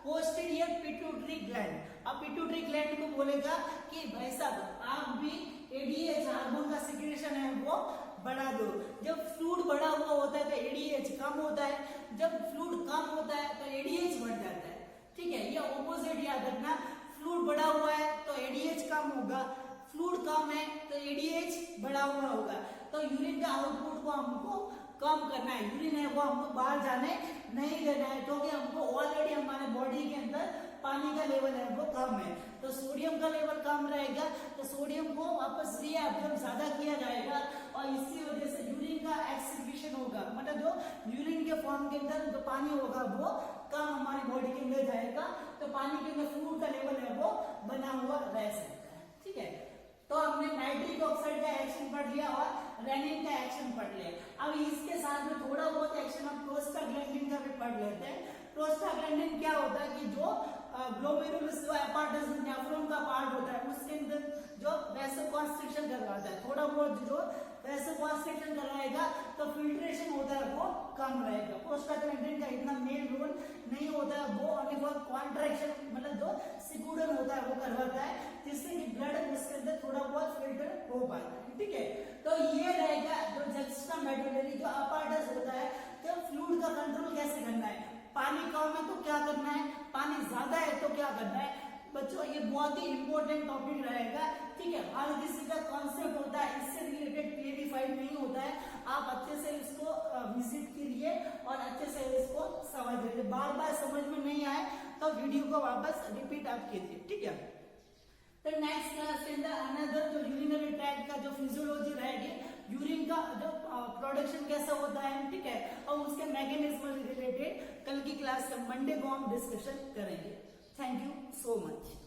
पोस्टीरियर पिट्यूटरी ग्लैंड। अब पिट्यूटरी ग्लैंड को बोलेगा कि भाई साहब आप भी एडीएच हार्मोन का सिक्रेशन है वो बढ़ा दो। जब फ्लूइड बढ़ा हुआ होता है तो एडीएच कम होता है, जब फ्लूइड कम होता है तो एडीएच बढ़ जाता है, ठीक है। ये ऑपोजिट याद रखना, फ्लूइड बढ़ा हुआ है तो एडीएच कम होगा, फ्लूइड कम है तो एडीएच बढ़ा हुआ होगा। तो यूरिन का आउटपुट को हमको कम करना है, यूरिन है वो हमको बाहर जाने नहीं देना है, क्योंकि हमको ऑलरेडी हमारे बॉडी के अंदर पानी का लेवल है वो कम है, तो सोडियम का लेवल कम रहेगा तो सोडियम को वापस रीअब्जॉर्ब ज्यादा किया जाएगा और इसी वजह से यूरिन का एक्सक्रीशन होगा, मतलब जो यूरिन के फॉर्म के अंदर जो पानी होगा वो कम हमारी बॉडी के अंदर जाएगा, तो पानी के अंदर फ्लूइड का लेवल है वो बना हुआ रह सकता है, ठीक है। तो हमने नाइट्रिक ऑक्साइड का एक्शन पढ़ लिया और रेनिन का एक्शन पढ़ लिया। अब इसके साथ में थोड़ा बहुत एक्शन हम प्रोस्टाग्लैंडिन का भी पढ़ लेते हैं। प्रोस्टाग्लैंडिन क्या होता है कि जो ग्लोमेरुलस एपार्टस नेफ्रॉन का पार्ट होता है उसके अंदर जो वैसोकॉन्स्ट्रिक्शन करवाता है, थोड़ा बहुत जो वैसोकॉन्स्ट्रिक्शन करवाएगा तो फिल्ट्रेशन होता है वो कम रहेगा। प्रोस्टाग्लैंडिन का इतना मेन रोल नहीं होता है, वो ओनली फॉर कॉन्ट्रैक्शन, मतलब जो सिकुड़न होता है वो करवाता है, जिससे कि ब्लड उसके अंदर थोड़ा बहुत फिल्टर हो पाता है, ठीक है। तो ये रहेगा जो जुक्स्टामेडुलरी जो अपार्टस होता है, तो फ्लूइड का कंट्रोल कैसे करना है, पानी कम है तो क्या करना है, पानी ज्यादा है तो क्या करना है। बच्चों ये बहुत ही इंपॉर्टेंट टॉपिक रहेगा, ठीक है। हर किसी का कॉन्सेप्ट होता है, इससे रिलेटेड क्लेरिफाइड नहीं होता है, आप अच्छे से इसको विजिट कीजिए और अच्छे से इसको समझ लीजिए। बार बार समझ में नहीं आए तो वीडियो को वापस रिपीट आप कीजिए, ठीक है। तो नेक्स्ट क्लास के अंदर अनदर जो यूरिनरी ट्रैक्ट का जो फिजियोलॉजी रहेगी, यूरिन का जो प्रोडक्शन कैसा होता है, ठीक है, और उसके मैकेनिज्म रिलेटेड कल की क्लास मंडे को हम डिस्कशन करेंगे। Thank you so much.